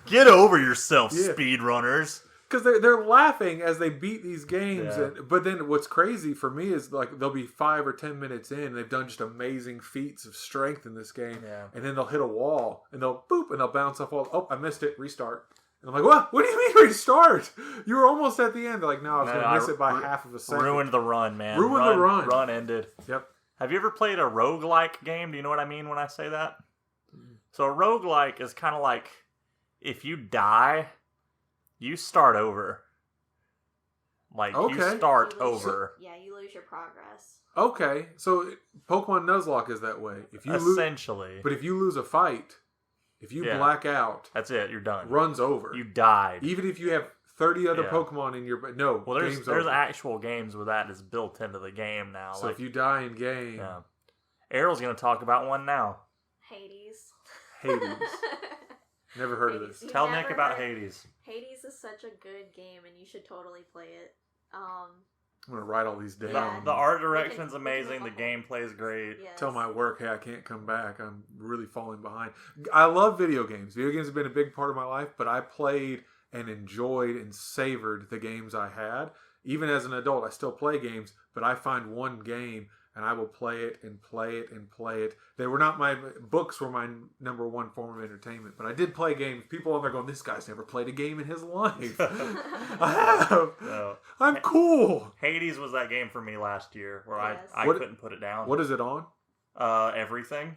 Speaker 2: Get over yourself, speedrunners.
Speaker 1: Because they're laughing as they beat these games.
Speaker 2: Yeah.
Speaker 1: But then what's crazy for me is like they'll be 5 or 10 minutes in, and they've done just amazing feats of strength in this game.
Speaker 2: Yeah.
Speaker 1: And then they'll hit a wall, and they'll boop, and they'll bounce off wall. Oh, I missed it. Restart. And I'm like, what? What do you mean restart? You were almost at the end. They're like, no, I was going to miss it by half of a second.
Speaker 2: Ruined the run, man.
Speaker 1: Ruined the run.
Speaker 2: Run ended.
Speaker 1: Yep.
Speaker 2: Have you ever played a roguelike game? Do you know what I mean when I say that? So a roguelike is kind of like, if you die, you start over. Like, you start over.
Speaker 3: Yeah, you lose your progress.
Speaker 1: Okay. So Pokemon Nuzlocke is that way. If you
Speaker 2: Essentially.
Speaker 1: But if you lose a fight, if you black out,
Speaker 2: that's it. You're done.
Speaker 1: Run's over.
Speaker 2: You died.
Speaker 1: Even if you have 30 other Pokemon in your... No,
Speaker 2: well, there's actual games where that is built into the game now.
Speaker 1: So if you die in game...
Speaker 2: Yeah. Errol's going to talk about one now.
Speaker 3: Hades.
Speaker 1: Never heard of this.
Speaker 2: Tell Nick about Hades.
Speaker 3: Hades is such a good game, and you should totally play it.
Speaker 1: I'm going to write all these down.
Speaker 3: Yeah.
Speaker 2: The art direction's amazing. The gameplay is great.
Speaker 3: Yes.
Speaker 1: Tell my work, hey, I can't come back. I'm really falling behind. I love video games. Video games have been a big part of my life, but I played and enjoyed and savored the games I had. Even as an adult, I still play games, but I find one game and I will play it and play it and play it. Books were my number one form of entertainment, but I did play games. People on there going, this guy's never played a game in his life. I have.
Speaker 2: No.
Speaker 1: I'm cool.
Speaker 2: Hades was that game for me last year where I
Speaker 1: What-
Speaker 2: couldn't put it down.
Speaker 1: What is it on?
Speaker 2: Everything.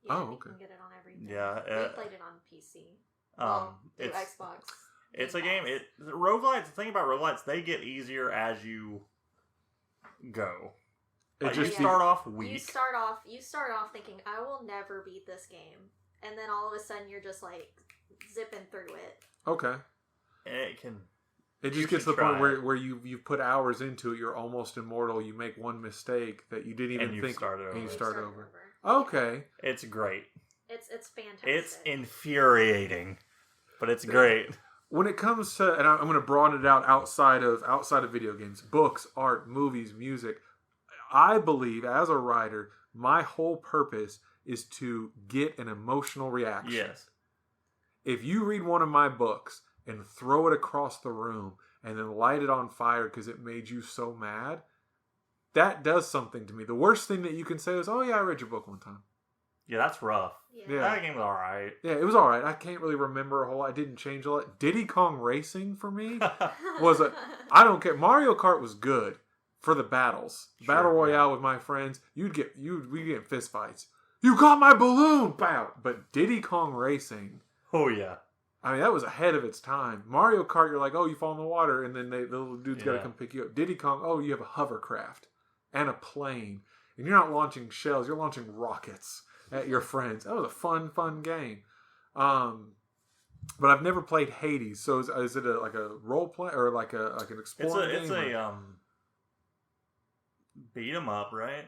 Speaker 3: Yeah,
Speaker 1: Oh,
Speaker 3: you
Speaker 1: okay.
Speaker 3: can get it on everything.
Speaker 2: Yeah,
Speaker 3: We played it on PC. Through
Speaker 2: it's
Speaker 3: Xbox.
Speaker 2: it's a
Speaker 3: Game
Speaker 2: game.
Speaker 3: Pass.
Speaker 2: Roguelites. The thing about roguelites, they get easier as you go.
Speaker 1: It
Speaker 2: You
Speaker 1: just
Speaker 2: start off weak.
Speaker 3: You start off thinking, I will never beat this game. And then all of a sudden you're just like zipping through it.
Speaker 1: Okay.
Speaker 2: And it can.
Speaker 1: It
Speaker 2: You
Speaker 1: just gets to
Speaker 2: should
Speaker 1: the point
Speaker 2: try
Speaker 1: where you've put hours into it. You're almost immortal. You make one mistake that you didn't even
Speaker 2: And you
Speaker 1: think,
Speaker 2: start over.
Speaker 1: and you
Speaker 3: And
Speaker 1: start
Speaker 3: start
Speaker 1: over.
Speaker 3: over.
Speaker 1: Okay.
Speaker 2: It's great.
Speaker 3: It's fantastic.
Speaker 2: It's infuriating, but it's great.
Speaker 1: When it comes to, and I'm going to broaden it out outside of video games, books, art, movies, music. I believe as a writer, my whole purpose is to get an emotional reaction.
Speaker 2: Yes.
Speaker 1: If you read one of my books and throw it across the room and then light it on fire because it made you so mad, that does something to me. The worst thing that you can say is, oh yeah, I read your book one time.
Speaker 2: Yeah, that's rough.
Speaker 1: Yeah.
Speaker 2: That game was alright.
Speaker 1: Yeah, it was all right. I can't really remember a whole lot. I didn't change a lot. Diddy Kong Racing for me was I don't care. Mario Kart was good for the battles.
Speaker 2: Sure,
Speaker 1: Battle Royale
Speaker 2: yeah.
Speaker 1: with my friends, we'd get in fist fights. You got my balloon! Pow! But Diddy Kong Racing,
Speaker 2: Oh yeah.
Speaker 1: I mean, that was ahead of its time. Mario Kart, you're like, oh, you fall in the water, and then the little dude's got to come pick you up. Diddy Kong, oh, you have a hovercraft and a plane, and you're not launching shells, you're launching rockets at your friends. That was a fun game. But I've never played Hades. So is it like a role play or like an exploring game?
Speaker 2: It's a beat 'em up, right?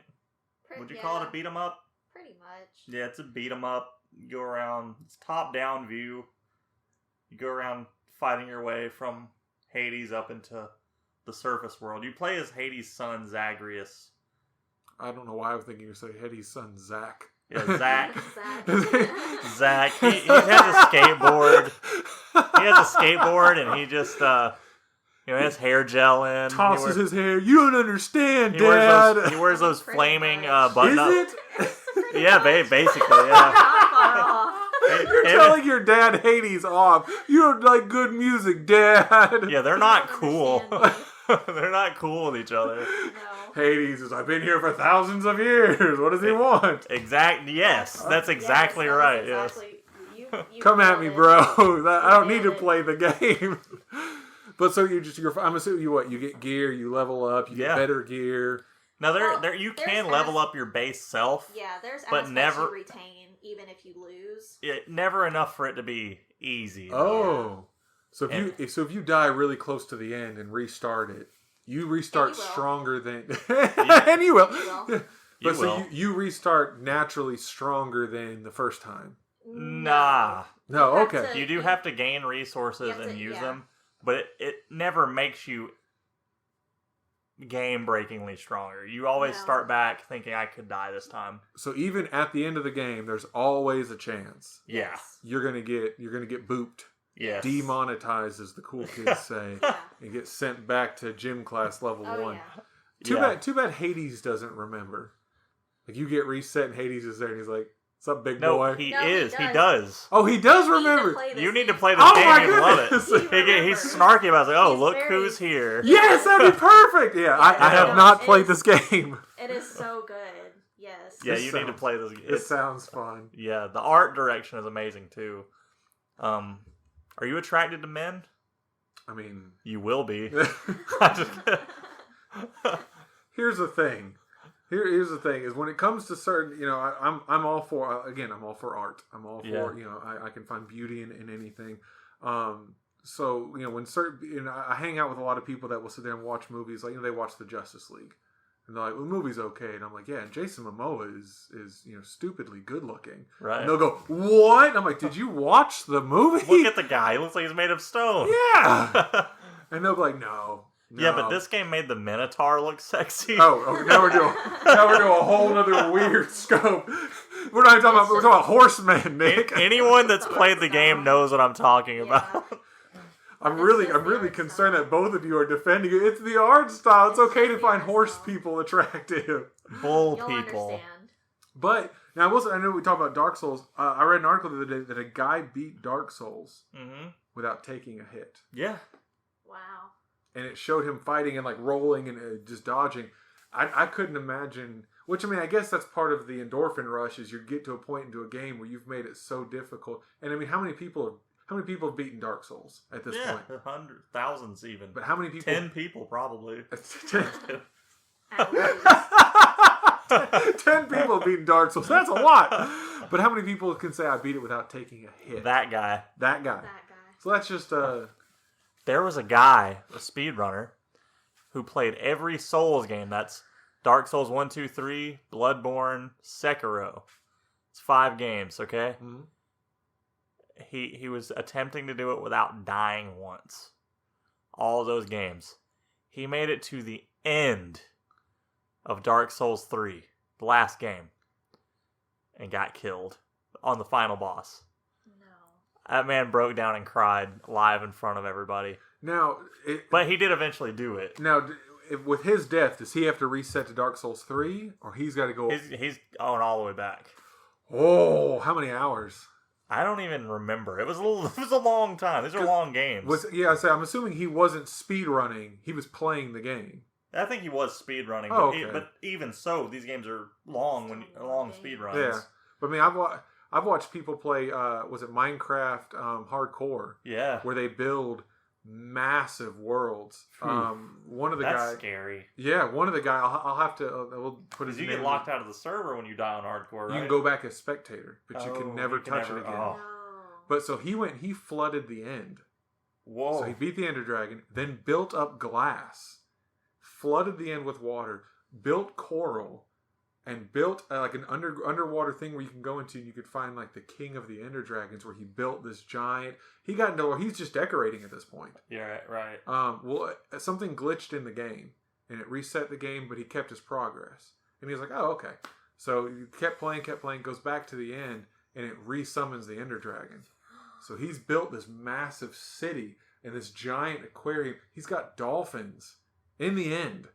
Speaker 2: Would you call it a beat 'em up?
Speaker 3: Pretty much.
Speaker 2: Yeah, it's a beat 'em up. You go around. It's top down view. You go around fighting your way from Hades up into the surface world. You play as Hades' son Zagreus.
Speaker 1: I don't know why I was thinking you were saying Hades' son Zach.
Speaker 2: Yeah, Zach.
Speaker 3: Zach.
Speaker 2: He has a skateboard. He has a skateboard, and he just he has hair gel in.
Speaker 1: Tosses his hair. You don't understand,
Speaker 2: he
Speaker 1: Dad.
Speaker 2: He wears those
Speaker 3: Pretty
Speaker 2: flaming
Speaker 3: much.
Speaker 2: button up.
Speaker 1: Is it?
Speaker 2: Yeah, basically, yeah.
Speaker 3: Not far off.
Speaker 1: You're telling your dad Hades off. You don't like good music, Dad.
Speaker 2: Yeah, they're not
Speaker 3: Don't
Speaker 2: cool.
Speaker 3: understand
Speaker 2: They're not cool with each other.
Speaker 3: No.
Speaker 1: Hades is, I've been here for thousands of years. What does he want?
Speaker 2: Yes, that's exactly
Speaker 3: Yes, that
Speaker 2: right.
Speaker 3: is
Speaker 2: Yes.
Speaker 3: exactly- you
Speaker 1: Come at
Speaker 3: nailed
Speaker 1: me,
Speaker 3: it.
Speaker 1: bro. I don't need
Speaker 3: nailed
Speaker 1: to
Speaker 3: it.
Speaker 1: play the game. But so I'm assuming you get gear, you level up, you
Speaker 2: Yeah.
Speaker 1: get better gear.
Speaker 2: Now
Speaker 3: Well,
Speaker 2: you
Speaker 3: there's
Speaker 2: can level up your base self.
Speaker 3: Yeah, there's
Speaker 2: But
Speaker 3: aspects
Speaker 2: never-
Speaker 3: you retain even if you lose.
Speaker 2: Never enough for it to be easy.
Speaker 1: Oh. So
Speaker 2: And-
Speaker 1: if you die really close to the end and restart it, you restart
Speaker 3: And you will.
Speaker 1: stronger than and you will.
Speaker 3: You will.
Speaker 1: Yeah.
Speaker 2: You
Speaker 1: But so
Speaker 2: will.
Speaker 1: you restart naturally stronger than the first time.
Speaker 2: Nah.
Speaker 1: No,
Speaker 3: You have
Speaker 1: okay.
Speaker 3: to-
Speaker 2: You do have to gain resources
Speaker 3: You have
Speaker 2: and
Speaker 3: to-
Speaker 2: use
Speaker 3: yeah.
Speaker 2: them, but it never makes you game-breakingly stronger. You always
Speaker 3: No.
Speaker 2: start back thinking, I could die this time.
Speaker 1: So even at the end of the game, there's always a chance
Speaker 2: Yeah.
Speaker 3: Yes.
Speaker 1: you're gonna get booped,
Speaker 2: Yes.
Speaker 1: demonetized, as the cool kids say,
Speaker 3: Yeah.
Speaker 1: and get sent back to gym class level
Speaker 3: Oh
Speaker 1: 1.
Speaker 3: yeah.
Speaker 1: Too bad Hades doesn't remember. Like you get reset and Hades is there and he's like, "What's up, big
Speaker 2: No,
Speaker 1: boy?"
Speaker 2: he
Speaker 3: No, he
Speaker 2: is. He
Speaker 3: does.
Speaker 2: does.
Speaker 1: Oh, he does
Speaker 3: You need to
Speaker 1: remember.
Speaker 3: play this
Speaker 2: You need to
Speaker 3: game.
Speaker 2: play this
Speaker 1: Oh
Speaker 2: game.
Speaker 1: my
Speaker 2: You love
Speaker 1: goodness.
Speaker 2: it.
Speaker 3: He
Speaker 2: He's
Speaker 3: remembers.
Speaker 2: snarky about it. Like, oh,
Speaker 3: He's
Speaker 2: look
Speaker 3: very-
Speaker 2: who's here.
Speaker 1: Yes, that'd be perfect. Yeah, I
Speaker 3: Yeah.
Speaker 1: have
Speaker 2: Yeah.
Speaker 1: not
Speaker 3: It
Speaker 1: played
Speaker 3: is-
Speaker 1: this game.
Speaker 3: It is so good. Yes.
Speaker 2: Yeah,
Speaker 1: This
Speaker 2: you need to
Speaker 1: sounds-
Speaker 2: play this.
Speaker 1: It sounds fun.
Speaker 2: Yeah, the art direction is amazing too. Are you attracted to men?
Speaker 1: I mean,
Speaker 2: You will be.
Speaker 1: here's the thing. Here's the thing: is when it comes to certain, I'm all for. Again, I'm all for art. I'm all for.
Speaker 2: Yeah.
Speaker 1: I can find beauty in anything. So when certain, I hang out with a lot of people that will sit there and watch movies. Like they watch the Justice League, and they're like, "Well, the movie's okay," and I'm like, "Yeah." And Jason Momoa is stupidly good looking.
Speaker 2: Right.
Speaker 1: And they'll go, "What?" And I'm like, "Did you watch the movie?"
Speaker 2: Look at the guy. He looks like he's made of stone.
Speaker 1: Yeah. And they'll be like, "No."
Speaker 2: Yeah, but this game made the Minotaur look sexy.
Speaker 1: Oh, now we're doing a whole other weird scope. We're not even talking about horsemen, Nick.
Speaker 2: Anyone that's played the game knows what I'm talking
Speaker 3: Yeah.
Speaker 2: about.
Speaker 1: I'm
Speaker 3: It's
Speaker 1: really
Speaker 3: just the art
Speaker 1: concerned
Speaker 3: style.
Speaker 1: that both of you are defending it. It's the art style. It's
Speaker 3: It's
Speaker 1: okay
Speaker 3: just
Speaker 1: to
Speaker 3: the
Speaker 1: find
Speaker 3: art
Speaker 1: horse
Speaker 3: style.
Speaker 1: people attractive.
Speaker 2: Bull
Speaker 3: You'll
Speaker 2: people.
Speaker 3: understand.
Speaker 1: But now I know we talked about Dark Souls. I read an article the other day that a guy beat Dark Souls
Speaker 2: Mm-hmm.
Speaker 1: without taking a hit.
Speaker 2: Yeah.
Speaker 3: Wow.
Speaker 1: And it showed him fighting and like rolling and just dodging. I couldn't imagine. Which I guess that's part of the endorphin rush. Is you get to a point into a game where you've made it so difficult. And how many people have beaten Dark Souls at this
Speaker 2: Yeah,
Speaker 1: point?
Speaker 2: hundreds, thousands even.
Speaker 1: But how many people?
Speaker 2: 10 people probably.
Speaker 3: At least.
Speaker 1: 10 people have beaten Dark Souls. That's a lot. But how many people can say I beat it without taking a hit?
Speaker 2: That guy.
Speaker 1: That guy.
Speaker 3: That guy.
Speaker 1: So that's just
Speaker 2: There was a guy, a speedrunner, who played every Souls game. That's Dark Souls 1, 2, 3, Bloodborne, Sekiro. It's 5 games, okay?
Speaker 1: Mhm.
Speaker 2: He was attempting to do it without dying once. All those games. He made it to the end of Dark Souls 3, the last game, and got killed on the final boss.
Speaker 3: No.
Speaker 2: That man broke down and cried live in front of everybody.
Speaker 1: now.
Speaker 2: But he did eventually do it.
Speaker 1: Now, with his death, does he have to reset to Dark Souls 3, or he's got to go?
Speaker 2: He's going all the way back.
Speaker 1: Oh, how many hours?
Speaker 2: I don't even remember. It was a long time. These are long games.
Speaker 1: I'm assuming he wasn't speed running. He was playing the game.
Speaker 2: I think he was speed running.
Speaker 1: Oh,
Speaker 2: but,
Speaker 1: okay.
Speaker 2: but even so, these games are long speed runs.
Speaker 1: Yeah. But I mean, I've watched people play. Was it Minecraft Hardcore?
Speaker 2: Yeah.
Speaker 1: Where they build massive worlds. One of the
Speaker 2: That's
Speaker 1: guys.
Speaker 2: scary.
Speaker 1: Yeah, one of the guys. I'll have to. We'll put his
Speaker 2: Because you
Speaker 1: name.
Speaker 2: get locked out of the server when you die on hardcore, right?
Speaker 1: You can go back as spectator, but you can never
Speaker 2: you can
Speaker 1: touch
Speaker 2: never-
Speaker 1: it again.
Speaker 2: oh.
Speaker 3: No.
Speaker 1: But so he flooded the end.
Speaker 2: Whoa.
Speaker 1: So he beat the Ender Dragon, then built up glass, flooded the end with water, built coral, and built like an underwater thing where you can go into and you could find like the king of the Ender Dragons, where he built this giant. He got into where he's just decorating at this point.
Speaker 2: Yeah, right.
Speaker 1: Well, something glitched in the game, and it reset the game, but he kept his progress. And he's like, oh, okay. So you kept playing, goes back to the end, and it resummons the Ender Dragon. So he's built this massive city and this giant aquarium. He's got dolphins in the end.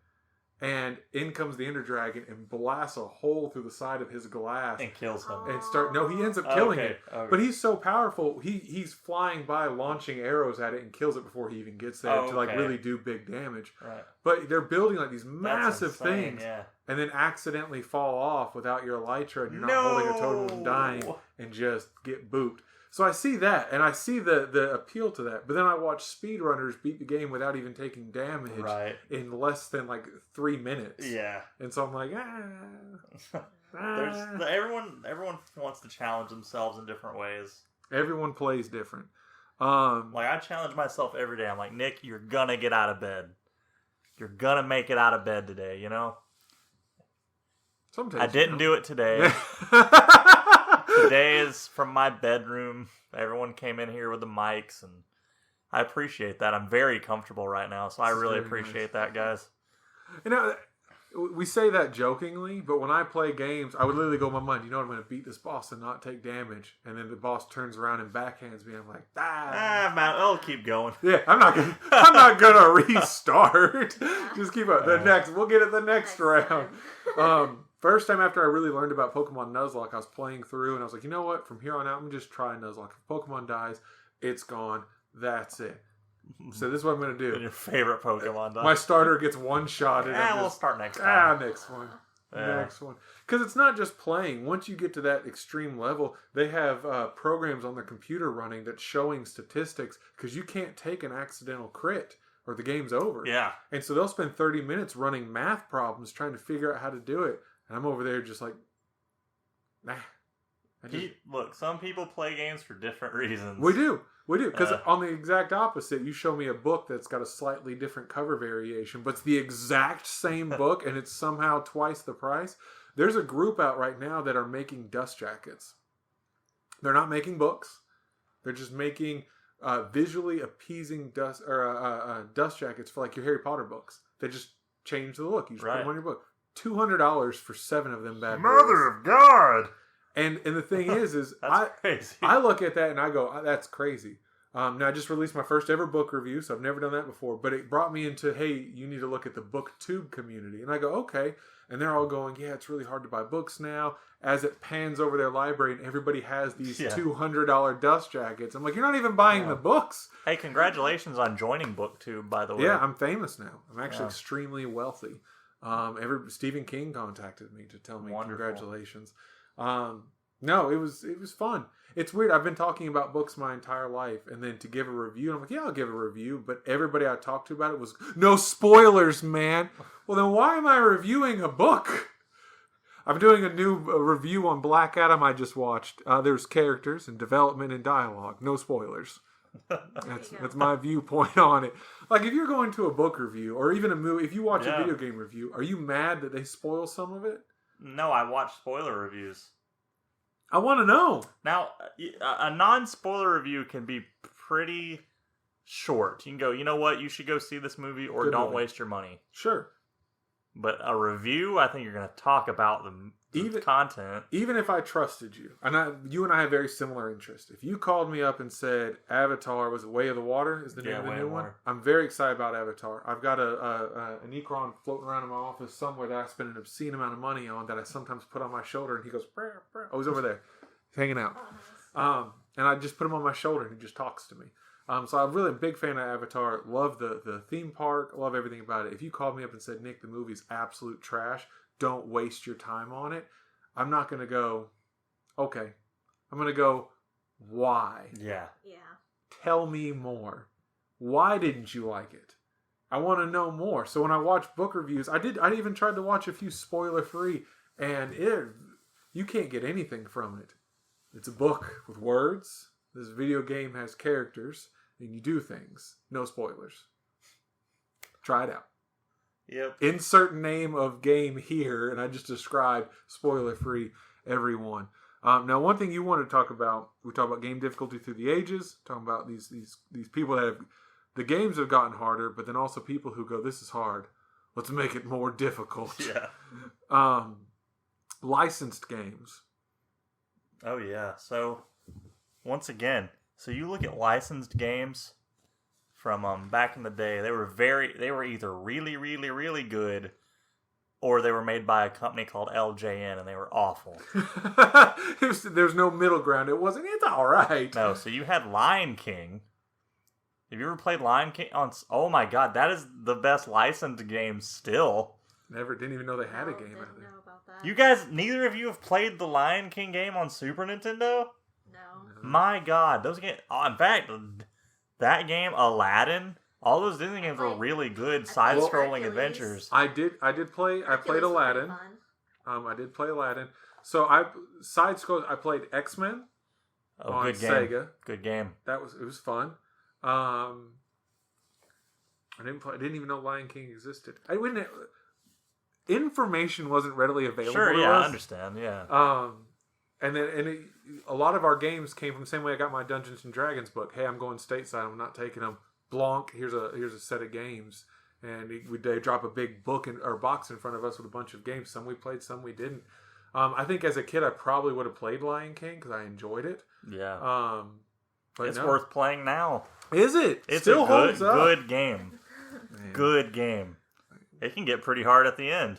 Speaker 1: And in comes the Ender Dragon and blasts a hole through the side of his glass.
Speaker 2: And kills him.
Speaker 1: No, he ends up killing
Speaker 2: Okay,
Speaker 1: it.
Speaker 2: okay.
Speaker 1: But he's so powerful, he's flying by, launching arrows at it, and kills it before he even gets there to like
Speaker 2: Okay.
Speaker 1: really do big damage.
Speaker 2: Right.
Speaker 1: But they're building like these
Speaker 2: That's
Speaker 1: massive
Speaker 2: insane,
Speaker 1: things,
Speaker 2: Yeah.
Speaker 1: and then accidentally fall off without your elytra, and you're not holding a totem and dying, and just get booped. So I see that, and I see the appeal to that. But then I watch speedrunners beat the game without even taking damage
Speaker 2: Right.
Speaker 1: in less than like 3 minutes.
Speaker 2: Yeah.
Speaker 1: And so I'm like,
Speaker 2: Everyone wants to challenge themselves in different ways.
Speaker 1: Everyone plays different.
Speaker 2: Like, I challenge myself every day. I'm like, Nick, you're gonna get out of bed. You're gonna make it out of bed today, you know?
Speaker 1: Sometimes
Speaker 2: I didn't do it today. Today is from my bedroom. Everyone came in here with the mics, and I appreciate that. I'm very comfortable right now, so I
Speaker 1: This is
Speaker 2: really
Speaker 1: very
Speaker 2: appreciate that, guys.
Speaker 1: You know, we say that jokingly, but when I play games, I would literally go in my mind, you know what, I'm going to beat this boss and not take damage. And then the boss turns around and backhands me. I'm like,
Speaker 2: Man, I'll keep going.
Speaker 1: Yeah, I'm not gonna restart. Just keep up. We'll get it the next round. First time after I really learned about Pokemon Nuzlocke, I was playing through and I was like, you know what? From here on out, I'm just trying Nuzlocke. If Pokemon dies, it's gone. That's it. So this is what I'm gonna do.
Speaker 2: Your favorite Pokemon dies.
Speaker 1: My starter gets one shot, and
Speaker 2: we'll start next time.
Speaker 1: next one.
Speaker 2: Yeah.
Speaker 1: Next one. Because it's not just playing. Once you get to that extreme level, they have programs on their computer running that's showing statistics, because you can't take an accidental crit or the game's over.
Speaker 2: Yeah.
Speaker 1: And so they'll spend 30 minutes running math problems trying to figure out how to do it. And I'm over there just like, nah.
Speaker 2: Look, some people play games for different reasons.
Speaker 1: We do. Because
Speaker 2: Yeah.
Speaker 1: on the exact opposite, you show me a book that's got a slightly different cover variation, but it's the exact same book and it's somehow twice the price. There's a group out right now that are making dust jackets. They're not making books. They're just making visually appeasing dust jackets for like your Harry Potter books. They just change the look. You just put them on your book. $200 for 7 of them bad boys.
Speaker 2: Mother of God!
Speaker 1: And the thing is
Speaker 2: That's crazy.
Speaker 1: I look at that and I go, that's crazy. Now I just released my first ever book review, so I've never done that before. But it brought me into, hey, you need to look at the BookTube community. And I go, okay. And they're all going, yeah, it's really hard to buy books now. As it pans over their library and everybody has these $200 dust jackets. I'm like, you're not even buying the books.
Speaker 2: Hey, congratulations on joining BookTube, by the way.
Speaker 1: Yeah, I'm famous now. I'm actually extremely wealthy. Stephen King contacted me to tell me congratulations. No, it was fun. It's weird. I've been talking about books my entire life, and then to give a review, I'm like, yeah, I'll give a review. But everybody I talked to about it was, no spoilers, man. Well, then why am I reviewing a book? I'm doing a new review on Black Adam I just watched. There's characters and development and dialogue. No spoilers. That's my viewpoint on it. Like, if you're going to a book review or even a movie, if you watch a video game review, are you mad that they spoil some of it?
Speaker 2: No, I watch spoiler reviews.
Speaker 1: I want to know.
Speaker 2: Now, a non-spoiler review can be pretty short. You can go, you know what, you should go see this movie or don't waste your money.
Speaker 1: Sure.
Speaker 2: But a review, I think you're going to talk about the content.
Speaker 1: Even if I trusted you, and you and I have very similar interests. If you called me up and said Avatar, was it Way of the Water is the name of the new one? I'm very excited about Avatar. I've got an Ecron floating around in my office somewhere that I spend an obscene amount of money on that I sometimes put on my shoulder, and he goes, brr, brr. Oh, he's over there. He's hanging out. And I just put him on my shoulder, and he just talks to me. So I'm really a big fan of Avatar. Love the theme park. Love everything about it. If you called me up and said, Nick, the movie's absolute trash, don't waste your time on it, I'm not going to go, Okay. I'm going to go, why?
Speaker 2: Yeah.
Speaker 3: Yeah.
Speaker 1: Tell me more. Why didn't you like it? I want to know more. So when I watch book reviews, I even tried to watch a few spoiler-free, and you can't get anything from it. It's a book with words. This video game has characters, and you do things. No spoilers. Try it out.
Speaker 2: Yep.
Speaker 1: Insert name of game here, and I just described spoiler-free everyone. Now, one thing you want to talk about, we talk about game difficulty through the ages, talking about these people that have, the games have gotten harder, but then also people who go, this is hard. Let's make it more difficult.
Speaker 2: Yeah.
Speaker 1: Licensed games.
Speaker 2: Oh, yeah. So, once again, so you look at licensed games from back in the day, they were either really, really, really good, or they were made by a company called LJN, and they were awful.
Speaker 1: There's no middle ground. It's all right.
Speaker 2: No, so you had Lion King. Have you ever played Lion King? Oh my god, that is the best licensed game still.
Speaker 1: Didn't even know they had a
Speaker 3: No,
Speaker 1: game
Speaker 3: didn't
Speaker 1: out there.
Speaker 3: know about that.
Speaker 2: You guys, neither of you have played the Lion King game on Super Nintendo?
Speaker 3: No.
Speaker 2: My god, those games. Oh, in fact, that game, Aladdin, all those Disney games were
Speaker 3: played-
Speaker 2: really good
Speaker 3: I played
Speaker 2: side-scrolling
Speaker 3: Hercules.
Speaker 2: adventures.
Speaker 1: I did play. I played
Speaker 3: Hercules was
Speaker 1: Aladdin.
Speaker 3: pretty fun.
Speaker 1: I did play Aladdin. So side scrolls. I played X-Men
Speaker 2: Oh,
Speaker 1: on
Speaker 2: good game.
Speaker 1: Sega.
Speaker 2: Good game.
Speaker 1: It was fun. I didn't even know Lion King existed. Information wasn't readily available.
Speaker 2: Sure,
Speaker 1: to
Speaker 2: yeah, I
Speaker 1: us.
Speaker 2: understand, yeah.
Speaker 1: A lot of our games came from the same way I got my Dungeons and Dragons book. Hey, I'm going stateside. I'm not taking them. Blanc. Here's a set of games, and they drop a big book or box in front of us with a bunch of games. Some we played, some we didn't. I think as a kid, I probably would have played Lion King because I enjoyed it.
Speaker 2: Yeah.
Speaker 1: But
Speaker 2: It's
Speaker 1: no.
Speaker 2: worth playing now.
Speaker 1: Is it?
Speaker 2: It's
Speaker 1: Still
Speaker 2: a
Speaker 1: holds up.
Speaker 2: good game.
Speaker 1: Man.
Speaker 2: Good game. It can get pretty hard at the end.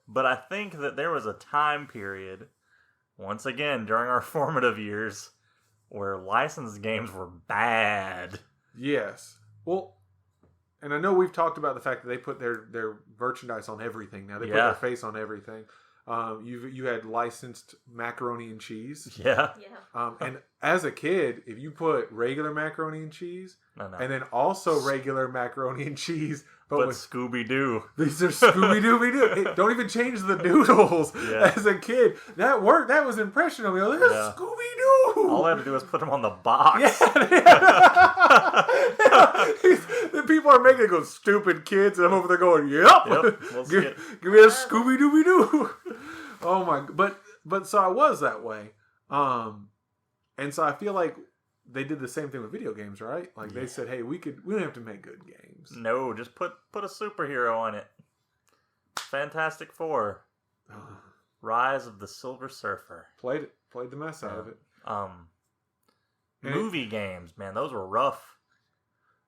Speaker 2: But I think that there was a time period, once again, during our formative years, where licensed games were bad.
Speaker 1: Yes. Well, and I know we've talked about the fact that they put their merchandise on everything now. They put
Speaker 2: Yeah.
Speaker 1: their face on everything. You had licensed macaroni and cheese.
Speaker 2: Yeah.
Speaker 3: Yeah.
Speaker 1: And as a kid, if you put regular macaroni and cheese,
Speaker 2: No.
Speaker 1: and then also regular macaroni and cheese,
Speaker 2: But
Speaker 1: with
Speaker 2: Scooby-Doo.
Speaker 1: these are Scooby Dooby Doo. Don't even change the noodles.
Speaker 2: Yeah.
Speaker 1: As a kid, that worked. That was impressionable. This is
Speaker 2: Yeah.
Speaker 1: Scooby Doo.
Speaker 2: All I had to do was put them on the box.
Speaker 1: The people are making it go stupid kids, and I'm over there going, "Yep,
Speaker 2: We'll see it.
Speaker 1: give me a Scooby Dooby Doo." Oh my! But so I was that way, and so I feel like they did the same thing with video games, right? Like they said, "Hey, we don't have to make good games."
Speaker 2: No, just put a superhero on it. Fantastic Four. Rise of the Silver Surfer.
Speaker 1: Played the mess out of it. And
Speaker 2: Movie games, man, those were rough.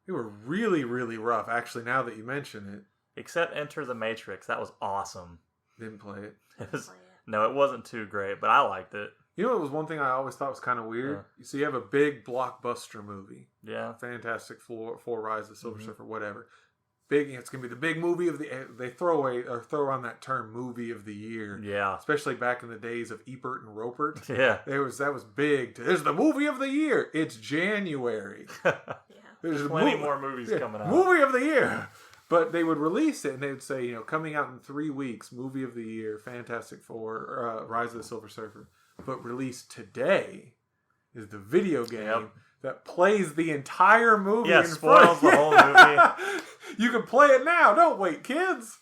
Speaker 1: They were really, really rough. Actually, now that you mention it,
Speaker 2: Except Enter the Matrix. That was awesome.
Speaker 1: didn't play it.
Speaker 3: Play it.
Speaker 2: No, it wasn't too great, but I liked it.
Speaker 1: You know, it was one thing I always thought was kind of weird. So you have a big blockbuster movie,
Speaker 2: Yeah.
Speaker 1: Fantastic Four, Rise of the Silver Surfer, whatever. Big, it's gonna be the big movie of the. They throw around that term "movie of the year,"
Speaker 2: Yeah.
Speaker 1: especially back in the days of Ebert and Ropert.
Speaker 2: Yeah.
Speaker 1: That was big. There's the movie of the year. It's January.
Speaker 3: Yeah.
Speaker 1: There's
Speaker 2: Plenty more movies coming out.
Speaker 1: Movie of the year. But they would release it and they would say, coming out in 3 weeks, movie of the year, Fantastic Four, Rise of the Silver Surfer. But released today is the video game that plays the entire movie.
Speaker 2: Yeah,
Speaker 1: in
Speaker 2: spoils
Speaker 1: front.
Speaker 2: the whole movie.
Speaker 1: You can play it now. Don't wait, kids.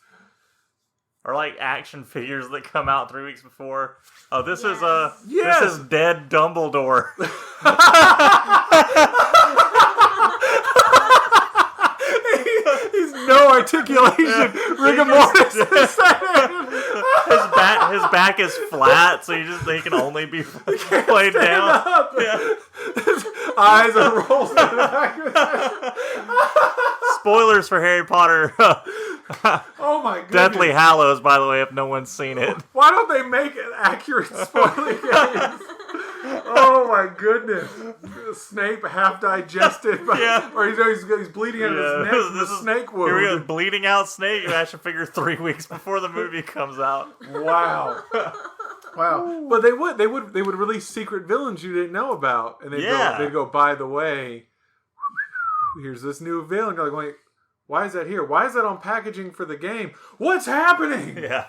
Speaker 2: Or like action figures that come out 3 weeks before. Oh, this is
Speaker 1: Yes.
Speaker 2: this is dead Dumbledore.
Speaker 1: He's no articulation. Rigor mortis.
Speaker 2: His back is flat, so he can only be played down.
Speaker 1: Up.
Speaker 2: Yeah.
Speaker 1: His eyes are rolled in the back of his head.
Speaker 2: Spoilers for Harry Potter.
Speaker 1: Oh my goodness.
Speaker 2: Deathly Hallows, by the way, if no one's seen it.
Speaker 1: Why don't they make an accurate spoiling games? Oh my goodness. Snape half digested. Or he's bleeding out of his neck from the snake wound.
Speaker 2: Here we go, bleeding out snake action figure 3 weeks before the movie comes out.
Speaker 1: Wow. Wow. But they would release secret villains you didn't know about, and they'd go, by the way, here's this new villain. You're like, wait, why is that here? Why is that on packaging for the game? What's happening?
Speaker 2: Yeah.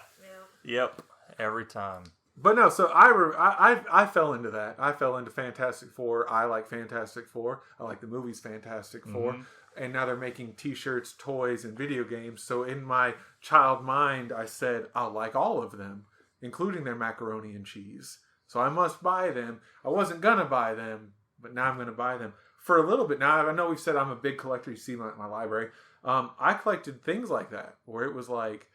Speaker 2: Yep. Every time.
Speaker 1: But no, so I fell into that. I fell into Fantastic Four. I like Fantastic Four. I like the movies Fantastic Four. And now they're making T-shirts, toys, and video games. So in my child mind, I said, I'll like all of them, including their macaroni and cheese. So I must buy them. I wasn't going to buy them, but now I'm going to buy them. For a little bit now, I know we've said I'm a big collector. You see my library. I collected things like that, where it was like,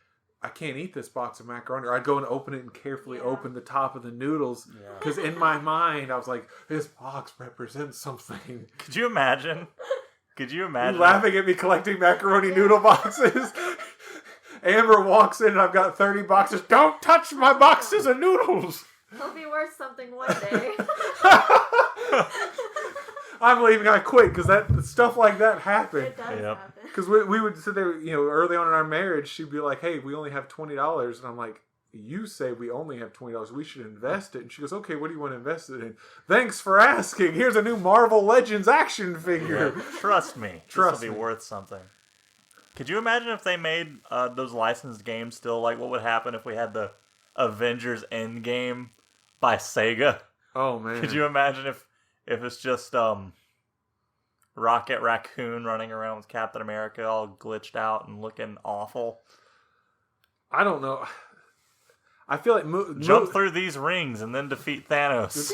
Speaker 1: I can't eat this box of macaroni. Or I'd go and open it and carefully open the top of the noodles. Because in my mind, I was like, this box represents something.
Speaker 2: Could you imagine? You
Speaker 1: laughing at me collecting macaroni noodle boxes? Amber walks in and I've got 30 boxes. Don't touch my boxes of noodles.
Speaker 3: They'll be worth something one day.
Speaker 1: I'm leaving. I quit because that stuff like that happened.
Speaker 3: It does happen.
Speaker 1: Because we would sit there, early on in our marriage, she'd be like, hey, we only have $20. And I'm like, you say we only have $20. We should invest it. And she goes, okay, what do you want to invest it in? Thanks for asking. Here's a new Marvel Legends action figure.
Speaker 2: Yeah, trust me. This will be worth something. Could you imagine if they made those licensed games still? Like, what would happen if we had the Avengers Endgame by Sega?
Speaker 1: Oh, man.
Speaker 2: Could you imagine if it's just Rocket Raccoon running around with Captain America all glitched out and looking awful?
Speaker 1: I don't know. I feel like
Speaker 2: jump through these rings and then defeat Thanos.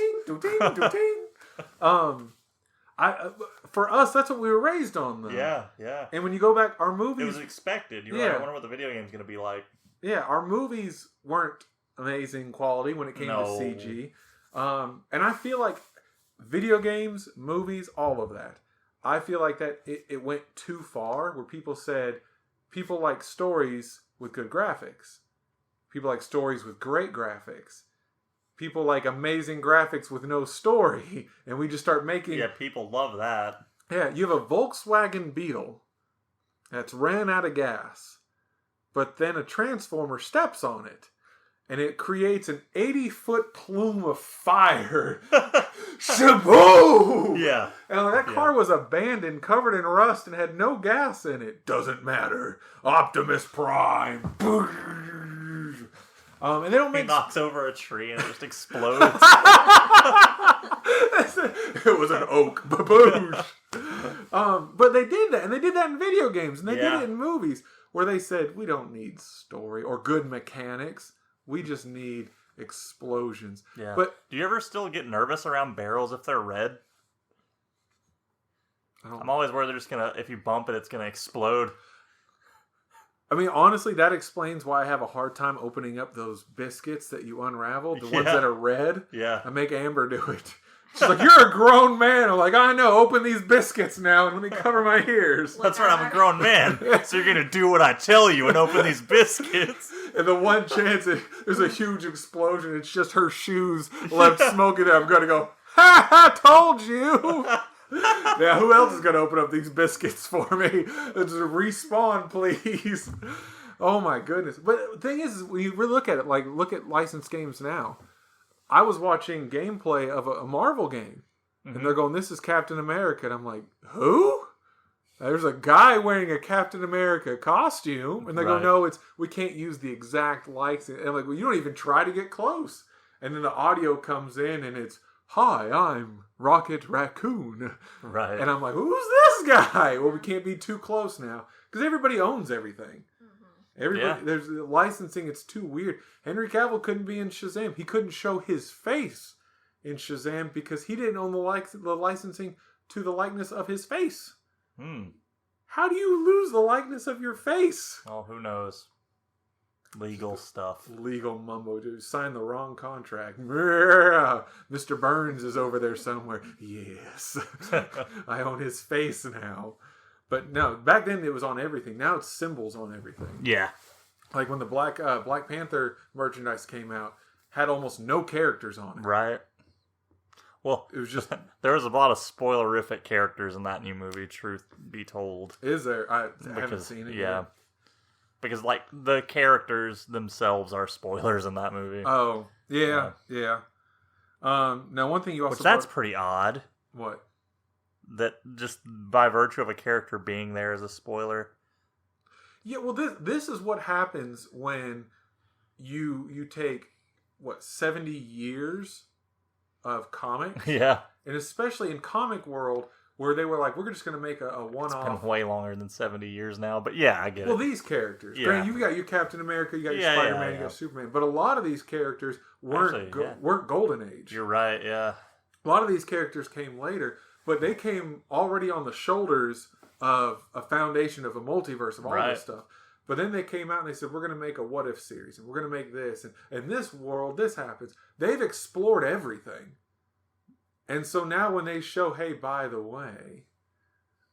Speaker 1: For us, that's what we were raised on, though.
Speaker 2: Yeah.
Speaker 1: And when you go back, our movies,
Speaker 2: it was expected. You're right. I wonder what the video game's going to be like.
Speaker 1: Yeah, our movies weren't amazing quality when it came to CG. And I feel like video games, movies, all of that. I feel like that it went too far, where people said people like stories with good graphics. People like stories with great graphics. People like amazing graphics with no story. And we just start making...
Speaker 2: Yeah, people love that.
Speaker 1: Yeah, you have a Volkswagen Beetle that's ran out of gas. But then a Transformer steps on it. And it creates an 80-foot plume of fire. Shaboo!
Speaker 2: Yeah.
Speaker 1: And that car was abandoned, covered in rust, and had no gas in it. Doesn't matter. Optimus Prime. And they don't make...
Speaker 2: He knocks over a tree and it just explodes.
Speaker 1: It was an oak. Baboosh. But they did that. And they did that in video games. And they did it in movies. Where they said, we don't need story or good mechanics. We just need explosions.
Speaker 2: Yeah.
Speaker 1: But
Speaker 2: do you ever still get nervous around barrels if they're red? I'm always worried they're just going to... If you bump it, it's going to explode.
Speaker 1: I mean, honestly, that explains why I have a hard time opening up those biscuits that you unraveled, the ones that are red.
Speaker 2: Yeah.
Speaker 1: I make Amber do it. She's like, you're a grown man. I'm like, I know. Open these biscuits now and let me cover my ears.
Speaker 2: That's right. I'm a grown man. So you're going to do what I tell you and open these biscuits.
Speaker 1: And the one chance there's a huge explosion, it's just her shoes left smoking there. I'm going to go, ha, I told you. Now, who else is going to open up these biscuits for me? Just respawn, please. Oh, my goodness. But the thing is, when you really look at it, like, look at licensed games now. I was watching gameplay of a Marvel game, and they're going, this is Captain America. And I'm like, who? There's a guy wearing a Captain America costume. And they go, no, we can't use the exact likes. And I'm like, well, you don't even try to get close. And then the audio comes in, and it's, hi, I'm Rocket Raccoon.
Speaker 2: Right.
Speaker 1: And I'm like, who's this guy? Well, we can't be too close now. Because everybody owns everything. Everybody, there's licensing, it's too weird. Henry Cavill couldn't be in Shazam. He couldn't show his face in Shazam because he didn't own the licensing to the likeness of his face. How do you lose the likeness of your face?
Speaker 2: Oh, who knows? Legal stuff.
Speaker 1: Legal mumbo. Dude, sign the wrong contract. Mr. Burns is over there somewhere. Yes. I own his face now. But no, back then it was on everything. Now it's symbols on everything.
Speaker 2: Yeah.
Speaker 1: Like when the Black Panther merchandise came out, had almost no characters on it.
Speaker 2: Right. Well,
Speaker 1: it was just
Speaker 2: there was a lot of spoilerific characters in that new movie, truth be told.
Speaker 1: Is there? I haven't seen it yet.
Speaker 2: Because like the characters themselves are spoilers in that movie.
Speaker 1: Oh, Yeah, yeah. Now, one thing you also...
Speaker 2: Which that's pretty odd.
Speaker 1: What?
Speaker 2: That just by virtue of a character being there is a spoiler.
Speaker 1: Yeah, well, this is what happens when you take, 70 years of comics?
Speaker 2: Yeah.
Speaker 1: And especially in comic world, where they were like, we're just going to make a one-off.
Speaker 2: It's been way longer than 70 years now, but yeah, I get it.
Speaker 1: Well, these characters.
Speaker 2: Yeah.
Speaker 1: Granted, you got your Captain America, you got your Spider-Man, you got Superman. But a lot of these characters weren't Golden Age.
Speaker 2: You're right, yeah.
Speaker 1: A lot of these characters came later, but they came already on the shoulders of a foundation of a multiverse of all this stuff. But then they came out and they said, we're going to make a what if series, and we're going to make this. And in this world, this happens. They've explored everything. And so now when they show, hey, by the way,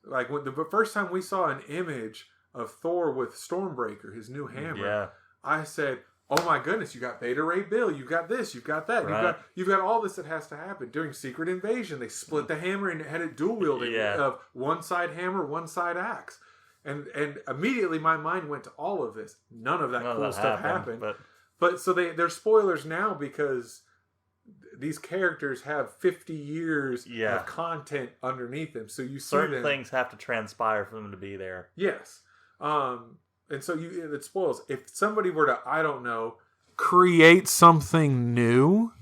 Speaker 1: like when the first time we saw an image of Thor with Stormbreaker, his new hammer, I said, oh my goodness, you got Beta Ray Bill, you got this, you got that, you've got all this that has to happen. During Secret Invasion, they split the hammer and had it dual wielding of one side hammer, one side axe. And immediately my mind went to all of this. None of that cool stuff happened. But so they're spoilers now because these characters have 50 years of content underneath them. So you see
Speaker 2: certain things have to transpire for them to be there.
Speaker 1: Yes. And so it spoils. If somebody were to, I don't know, create something new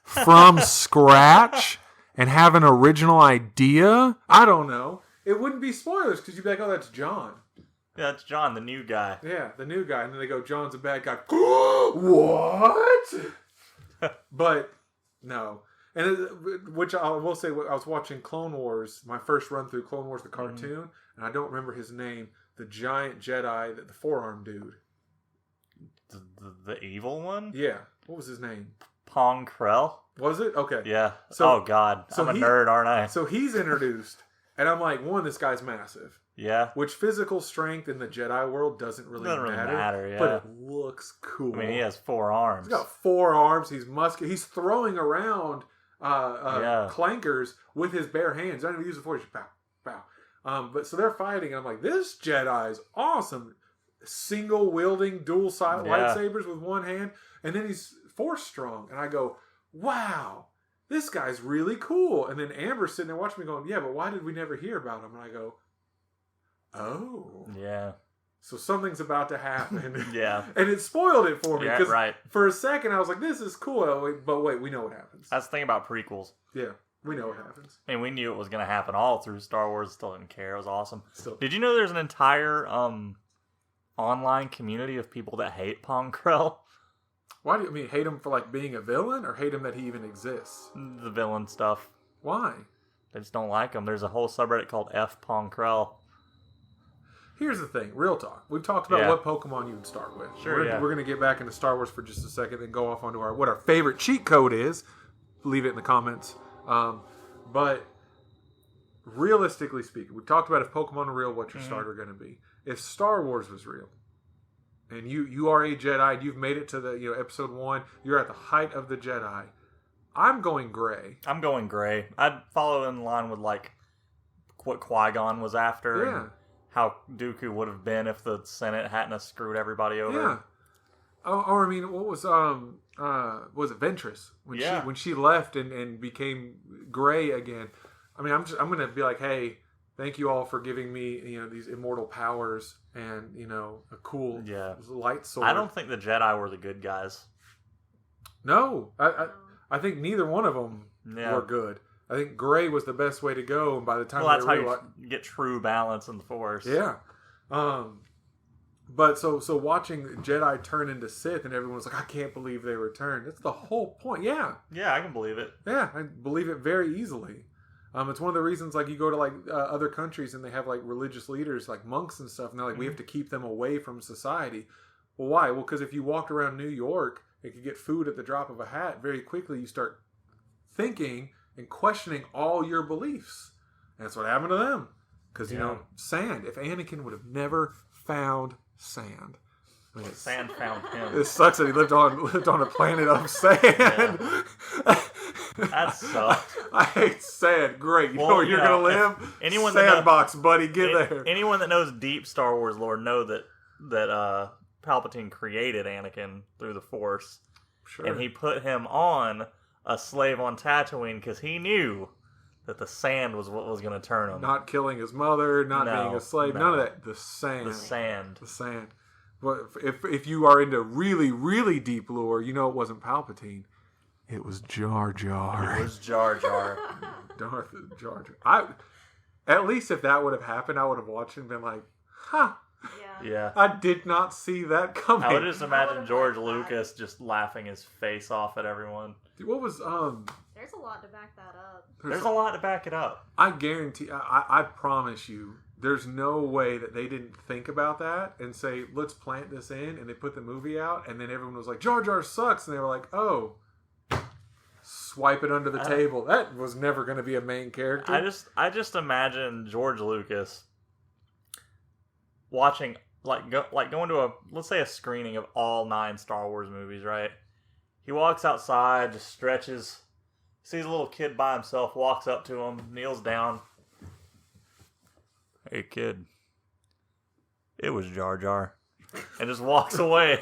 Speaker 1: from scratch and have an original idea, I don't know. It wouldn't be spoilers because you'd be like, oh, that's John.
Speaker 2: Yeah, that's John, the new guy.
Speaker 1: Yeah, the new guy. And then they go, John's a bad guy. What? But, no. And which I will say, I was watching Clone Wars, my first run through Clone Wars, the cartoon, and I don't remember his name. The giant Jedi, the forearm dude.
Speaker 2: The evil one?
Speaker 1: Yeah. What was his name?
Speaker 2: Pong Krell?
Speaker 1: Was it? Okay.
Speaker 2: Yeah. So, oh, God. I'm a nerd, aren't I?
Speaker 1: So he's introduced. And I'm like, one, this guy's massive.
Speaker 2: Yeah.
Speaker 1: Which physical strength in the Jedi world doesn't really matter. But it looks cool.
Speaker 2: I mean, he has 4 arms.
Speaker 1: He's got 4 arms. He's muscular. He's throwing around clankers with his bare hands. I don't even use the force. Pow, pow. But so they're fighting, and I'm like, this Jedi is awesome. Single wielding dual side lightsabers with one hand, and then he's force strong. And I go, wow, this guy's really cool. And then Amber's sitting there watching me going, yeah, but why did we never hear about him? And I go, oh.
Speaker 2: Yeah.
Speaker 1: So something's about to happen.
Speaker 2: Yeah.
Speaker 1: And it spoiled it for me.
Speaker 2: Yeah, right.
Speaker 1: For a second, I was like, this is cool. But wait, we know what happens.
Speaker 2: That's the thing about prequels.
Speaker 1: Yeah. We know what happens.
Speaker 2: And we knew it was going to happen all through Star Wars. Still didn't care. It was awesome. Did you know there's an entire online community of people that hate Pong Krell?
Speaker 1: Why do you hate him for like being a villain, or hate him that he even exists?
Speaker 2: The villain stuff.
Speaker 1: Why?
Speaker 2: They just don't like him. There's a whole subreddit called F Pong Krell.
Speaker 1: Here's the thing, real talk. We've talked about what Pokemon you would start with.
Speaker 2: Sure,
Speaker 1: We're going to get back into Star Wars for just a second, then go off onto what our favorite cheat code is. Leave it in the comments. But realistically speaking, we've talked about if Pokemon are real, what your starter going to be. If Star Wars was real, and you are a Jedi, and you've made it to the episode 1, you're at the height of the Jedi. I'm going gray.
Speaker 2: I'm going gray. I'd follow in line with like what Qui-Gon was after.
Speaker 1: Yeah.
Speaker 2: And how Dooku would have been if the Senate hadn't have screwed everybody over.
Speaker 1: Yeah. Or I mean, what was it Ventress when she left and became gray again? I mean, I'm gonna be like, hey, thank you all for giving me these immortal powers and a cool light sword.
Speaker 2: I don't think the Jedi were the good guys.
Speaker 1: No, I think neither one of them were good. I think gray was the best way to go, and by the time
Speaker 2: that's how you get true balance in the Force.
Speaker 1: Yeah. But so watching Jedi turn into Sith, and everyone's like, I can't believe they returned. That's the whole point. Yeah.
Speaker 2: Yeah, I can believe it.
Speaker 1: Yeah, I believe it very easily. It's one of the reasons, like, you go to like other countries and they have like religious leaders, like monks and stuff, and they're like, we have to keep them away from society. Well, why? Well, because if you walked around New York and could get food at the drop of a hat, very quickly you start thinking and questioning all your beliefs. And that's what happened to them. Because, sand. If Anakin would have never found sand. I mean,
Speaker 2: sand found him.
Speaker 1: It sucks that he lived on a planet of sand. Yeah.
Speaker 2: That sucks.
Speaker 1: I hate sand. Great. You know where you're going to live? Sandbox, buddy. Get there.
Speaker 2: Anyone that knows deep Star Wars lore know that Palpatine created Anakin through the Force.
Speaker 1: Sure.
Speaker 2: And he put him on a slave on Tatooine because he knew that the sand was what was going to turn him.
Speaker 1: Not killing his mother, not being a slave, none of that. The sand.
Speaker 2: The sand.
Speaker 1: The sand. But if you are into really, really deep lore, you know it wasn't Palpatine. It was Jar Jar.
Speaker 2: It was Jar Jar.
Speaker 1: Darth Jar Jar. At least if that would have happened, I would have watched it and been like, huh.
Speaker 2: Yeah.
Speaker 1: I did not see that coming.
Speaker 2: I would just imagine George Lucas just laughing his face off at everyone.
Speaker 1: What was,
Speaker 3: There's a lot to back that up.
Speaker 2: There's a lot to back it up.
Speaker 1: I guarantee, I promise you, there's no way that they didn't think about that and say, let's plant this in, and they put the movie out, and then everyone was like, Jar Jar sucks, and they were like, oh, swipe it under the table. That was never going to be a main character.
Speaker 2: I just imagine George Lucas watching, going to let's say a screening of all 9 Star Wars movies, right? He walks outside, just stretches, sees a little kid by himself, walks up to him, kneels down. Hey, kid. It was Jar Jar. And just walks away.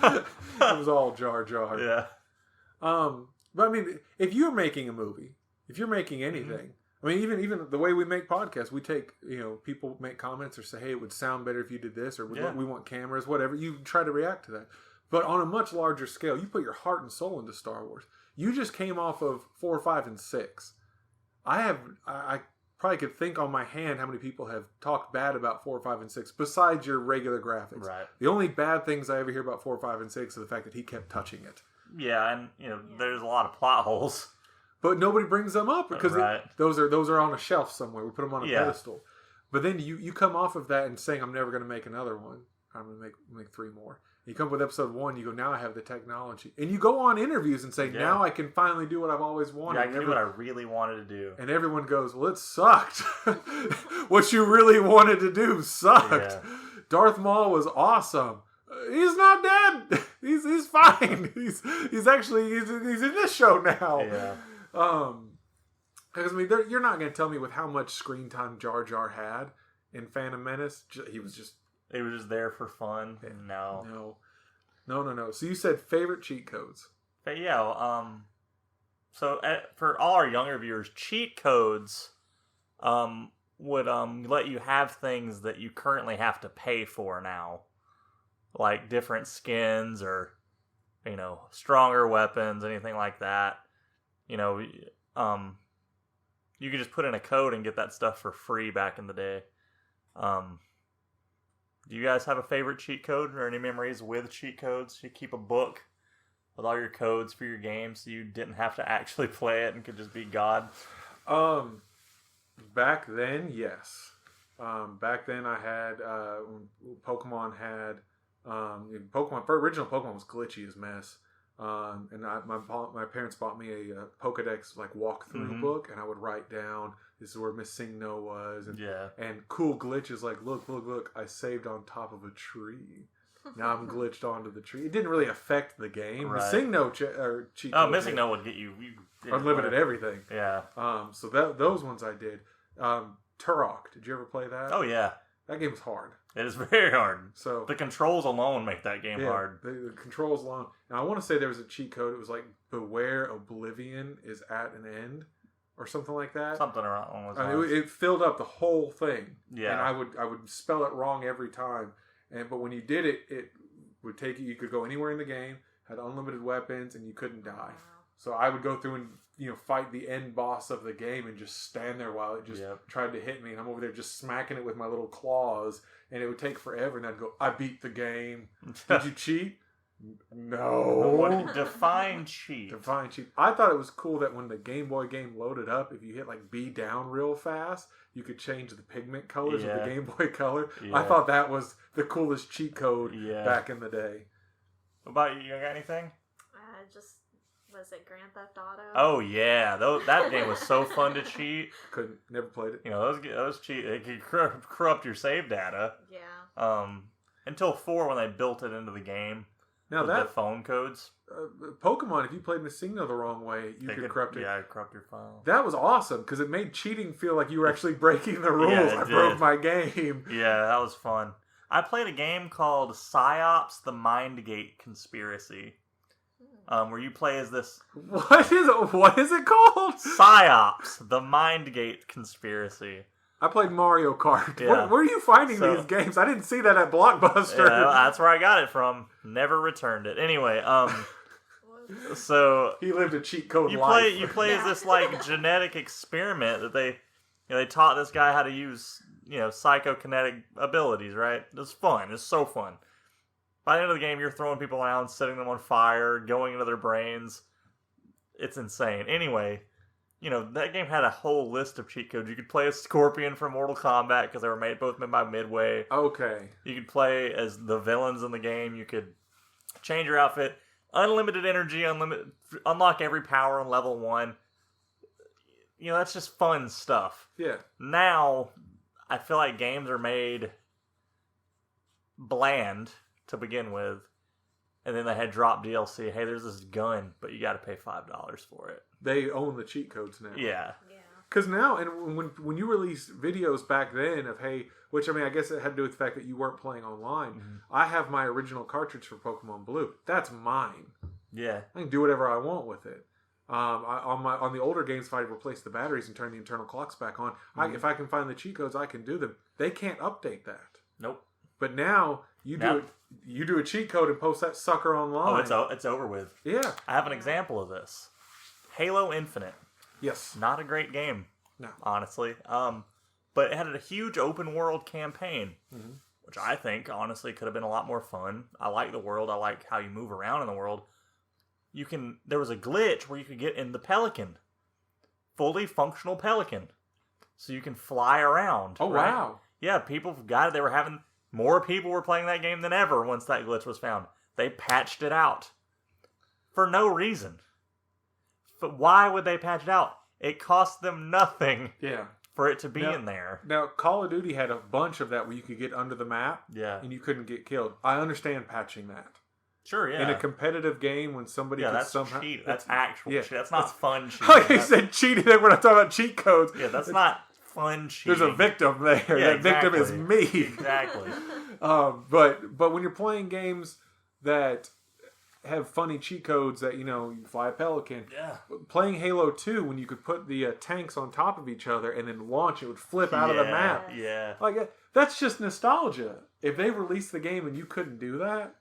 Speaker 1: It was all Jar Jar.
Speaker 2: Yeah.
Speaker 1: But I mean, if you're making a movie, if you're making anything, I mean, even the way we make podcasts, we take, people make comments or say, hey, it would sound better if you did this, or we want cameras, whatever. You try to react to that. But on a much larger scale, you put your heart and soul into Star Wars. You just came off of 4, 5, and 6. I probably could think on my hand how many people have talked bad about 4, 5, and 6 besides your regular graphics.
Speaker 2: Right.
Speaker 1: The only bad things I ever hear about 4, 5, and 6 are the fact that he kept touching it.
Speaker 2: Yeah, and there's a lot of plot holes.
Speaker 1: But nobody brings them up because
Speaker 2: Right.
Speaker 1: those are on a shelf somewhere. We put them on a pedestal. But then you come off of that and saying, I'm never going to make another one. I'm going to make 3 more. You come up with episode 1, you go, now I have the technology. And you go on interviews and say, now I can finally do what I've always wanted.
Speaker 2: Yeah, I can do what I really wanted to do.
Speaker 1: And everyone goes, well, it sucked. What you really wanted to do sucked.
Speaker 2: Yeah.
Speaker 1: Darth Maul was awesome. He's not dead. He's fine. He's in this show now.
Speaker 2: Yeah.
Speaker 1: Because I mean, you're not going to tell me with how much screen time Jar Jar had in Phantom Menace. He was just
Speaker 2: there for fun.
Speaker 1: No. So you said favorite cheat codes.
Speaker 2: But yeah, so for all our younger viewers, cheat codes would let you have things that you currently have to pay for now, like different skins or stronger weapons, anything like that. You could just put in a code and get that stuff for free back in the day. Do you guys have a favorite cheat code or any memories with cheat codes? You keep a book with all your codes for your game so you didn't have to actually play it and could just be God?
Speaker 1: Back then, yes. Back then I had, Pokemon had, original Pokemon was glitchy as mess. And my parents bought me a Pokedex walkthrough book, and I would write down, this is where Miss Singno was, and cool glitches like look, I saved on top of a tree. Now I'm glitched onto the tree. It didn't really affect the game.
Speaker 2: Right.
Speaker 1: Miss Singno cheat.
Speaker 2: Oh, Miss Singno would get you
Speaker 1: unlimited everything.
Speaker 2: Yeah.
Speaker 1: So those ones I did. Turok. Did you ever play that?
Speaker 2: Oh yeah.
Speaker 1: That game was hard.
Speaker 2: It is very hard.
Speaker 1: So
Speaker 2: the controls alone make that game hard.
Speaker 1: The controls alone. Now I want to say there was a cheat code. It was like beware oblivion is at an end, or something like that.
Speaker 2: Something around those lines.
Speaker 1: It filled up the whole thing.
Speaker 2: Yeah.
Speaker 1: And I would spell it wrong every time. But when you did it, it would take you. You could go anywhere in the game, had unlimited weapons, and you couldn't die.
Speaker 3: Wow.
Speaker 1: So I would go through and fight the end boss of the game and just stand there while it just tried to hit me, and I'm over there just smacking it with my little claws, and it would take forever, and I'd go, I beat the game. Did you cheat? No.
Speaker 2: Define cheat.
Speaker 1: Define cheat. I thought it was cool that when the Game Boy game loaded up, if you hit B down real fast, you could change the pigment colors of the Game Boy Color.
Speaker 2: Yeah.
Speaker 1: I thought that was the coolest cheat code back in the day.
Speaker 2: What about you? You got anything?
Speaker 3: Was it Grand Theft Auto?
Speaker 2: Oh yeah, that game was so fun to cheat.
Speaker 1: Never played it.
Speaker 2: Those cheat. It could corrupt your save data.
Speaker 3: Yeah.
Speaker 2: Until 4 when they built it into the game.
Speaker 1: Now
Speaker 2: the phone codes.
Speaker 1: Pokemon, if you played Miss Singno the wrong way, you could corrupt it.
Speaker 2: Yeah, corrupt your phone.
Speaker 1: That was awesome because it made cheating feel like you were actually breaking the rules.
Speaker 2: Yeah,
Speaker 1: I broke my game.
Speaker 2: Yeah, that was fun. I played a game called PsyOps: The Mindgate Conspiracy. where you play as this
Speaker 1: What is it called?
Speaker 2: PsyOps, the Mindgate conspiracy.
Speaker 1: I played Mario Kart.
Speaker 2: Yeah.
Speaker 1: Where are you finding
Speaker 2: So-
Speaker 1: these games? I didn't see that at Blockbuster.
Speaker 2: Yeah, that's where I got it from. Never returned it. Anyway, so
Speaker 1: He lived a cheat code
Speaker 2: you
Speaker 1: life.
Speaker 2: play as this like genetic experiment that they taught this guy how to use psychokinetic abilities. Right? It's fun. It's so fun. By the end of the game, you're throwing people around, setting them on fire, going into their brains. It's insane. Anyway, that game had a whole list of cheat codes. You could play as Scorpion from Mortal Kombat because they were both made by Midway.
Speaker 1: Okay.
Speaker 2: You could play as the villains in the game. You could change your outfit. Unlimited energy, unlock every power on level 1. That's just fun stuff.
Speaker 1: Yeah.
Speaker 2: Now, I feel like games are made bland to begin with, and then they had dropped DLC. Hey, there's this gun, but you got to pay $5 for it.
Speaker 1: They own the cheat codes now.
Speaker 2: Yeah.
Speaker 1: Because now, and when you released videos back then of, hey, which, I mean, I guess it had to do with the fact that you weren't playing online.
Speaker 2: Mm-hmm.
Speaker 1: I have my original cartridge for Pokemon Blue. That's mine.
Speaker 2: Yeah.
Speaker 1: I can do whatever I want with it. On the older games, if I replace the batteries and turn the internal clocks back on, if I can find the cheat codes, I can do them. They can't update that.
Speaker 2: Nope.
Speaker 1: But now you do a cheat code and post that sucker online.
Speaker 2: Oh, it's over with.
Speaker 1: Yeah.
Speaker 2: I have an example of this. Halo Infinite.
Speaker 1: Yes.
Speaker 2: Not a great game.
Speaker 1: No.
Speaker 2: Honestly. But it had a huge open world campaign,
Speaker 1: Mm-hmm.
Speaker 2: which I think honestly could have been a lot more fun. I like the world. I like how you move around in the world. There was a glitch where you could get in the Pelican. Fully functional Pelican. So you can fly around.
Speaker 1: Oh,
Speaker 2: right?
Speaker 1: wow.
Speaker 2: Yeah, people got it. More people were playing that game than ever once that glitch was found. They patched it out. For no reason. But why would they patch it out? It cost them nothing
Speaker 1: Yeah.
Speaker 2: for it to be in there.
Speaker 1: Now, Call of Duty had a bunch of that where you could get under the map
Speaker 2: Yeah.
Speaker 1: and you couldn't get killed. I understand patching that.
Speaker 2: Sure, yeah.
Speaker 1: In a competitive game when somebody could
Speaker 2: that's
Speaker 1: somehow...
Speaker 2: cheat. That's actual
Speaker 1: yeah,
Speaker 2: cheat. That's not fun cheating.
Speaker 1: Like I
Speaker 2: That's-
Speaker 1: said, cheating. We're not talking about cheat codes.
Speaker 2: Yeah, that's not fun cheating.
Speaker 1: There's a victim there.
Speaker 2: Yeah,
Speaker 1: that victim is me.
Speaker 2: Exactly.
Speaker 1: But when you're playing games that have funny cheat codes that, you fly a Pelican.
Speaker 2: Yeah.
Speaker 1: Playing Halo 2 when you could put the tanks on top of each other and then launch, it would flip out of the map.
Speaker 2: Yeah.
Speaker 1: Like, that's just nostalgia. If they released the game and you couldn't do that,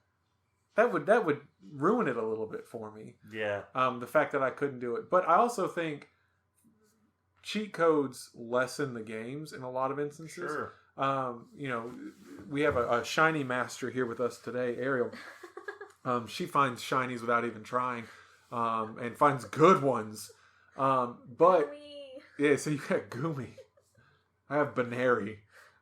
Speaker 1: that would ruin it a little bit for me.
Speaker 2: Yeah.
Speaker 1: The fact that I couldn't do it. But I also think cheat codes lessen the games in a lot of instances.
Speaker 2: Sure.
Speaker 1: We have a shiny master here with us today, Ariel. She finds shinies without even trying, and finds good ones. But yeah, so you got Goomy. I have Baneri.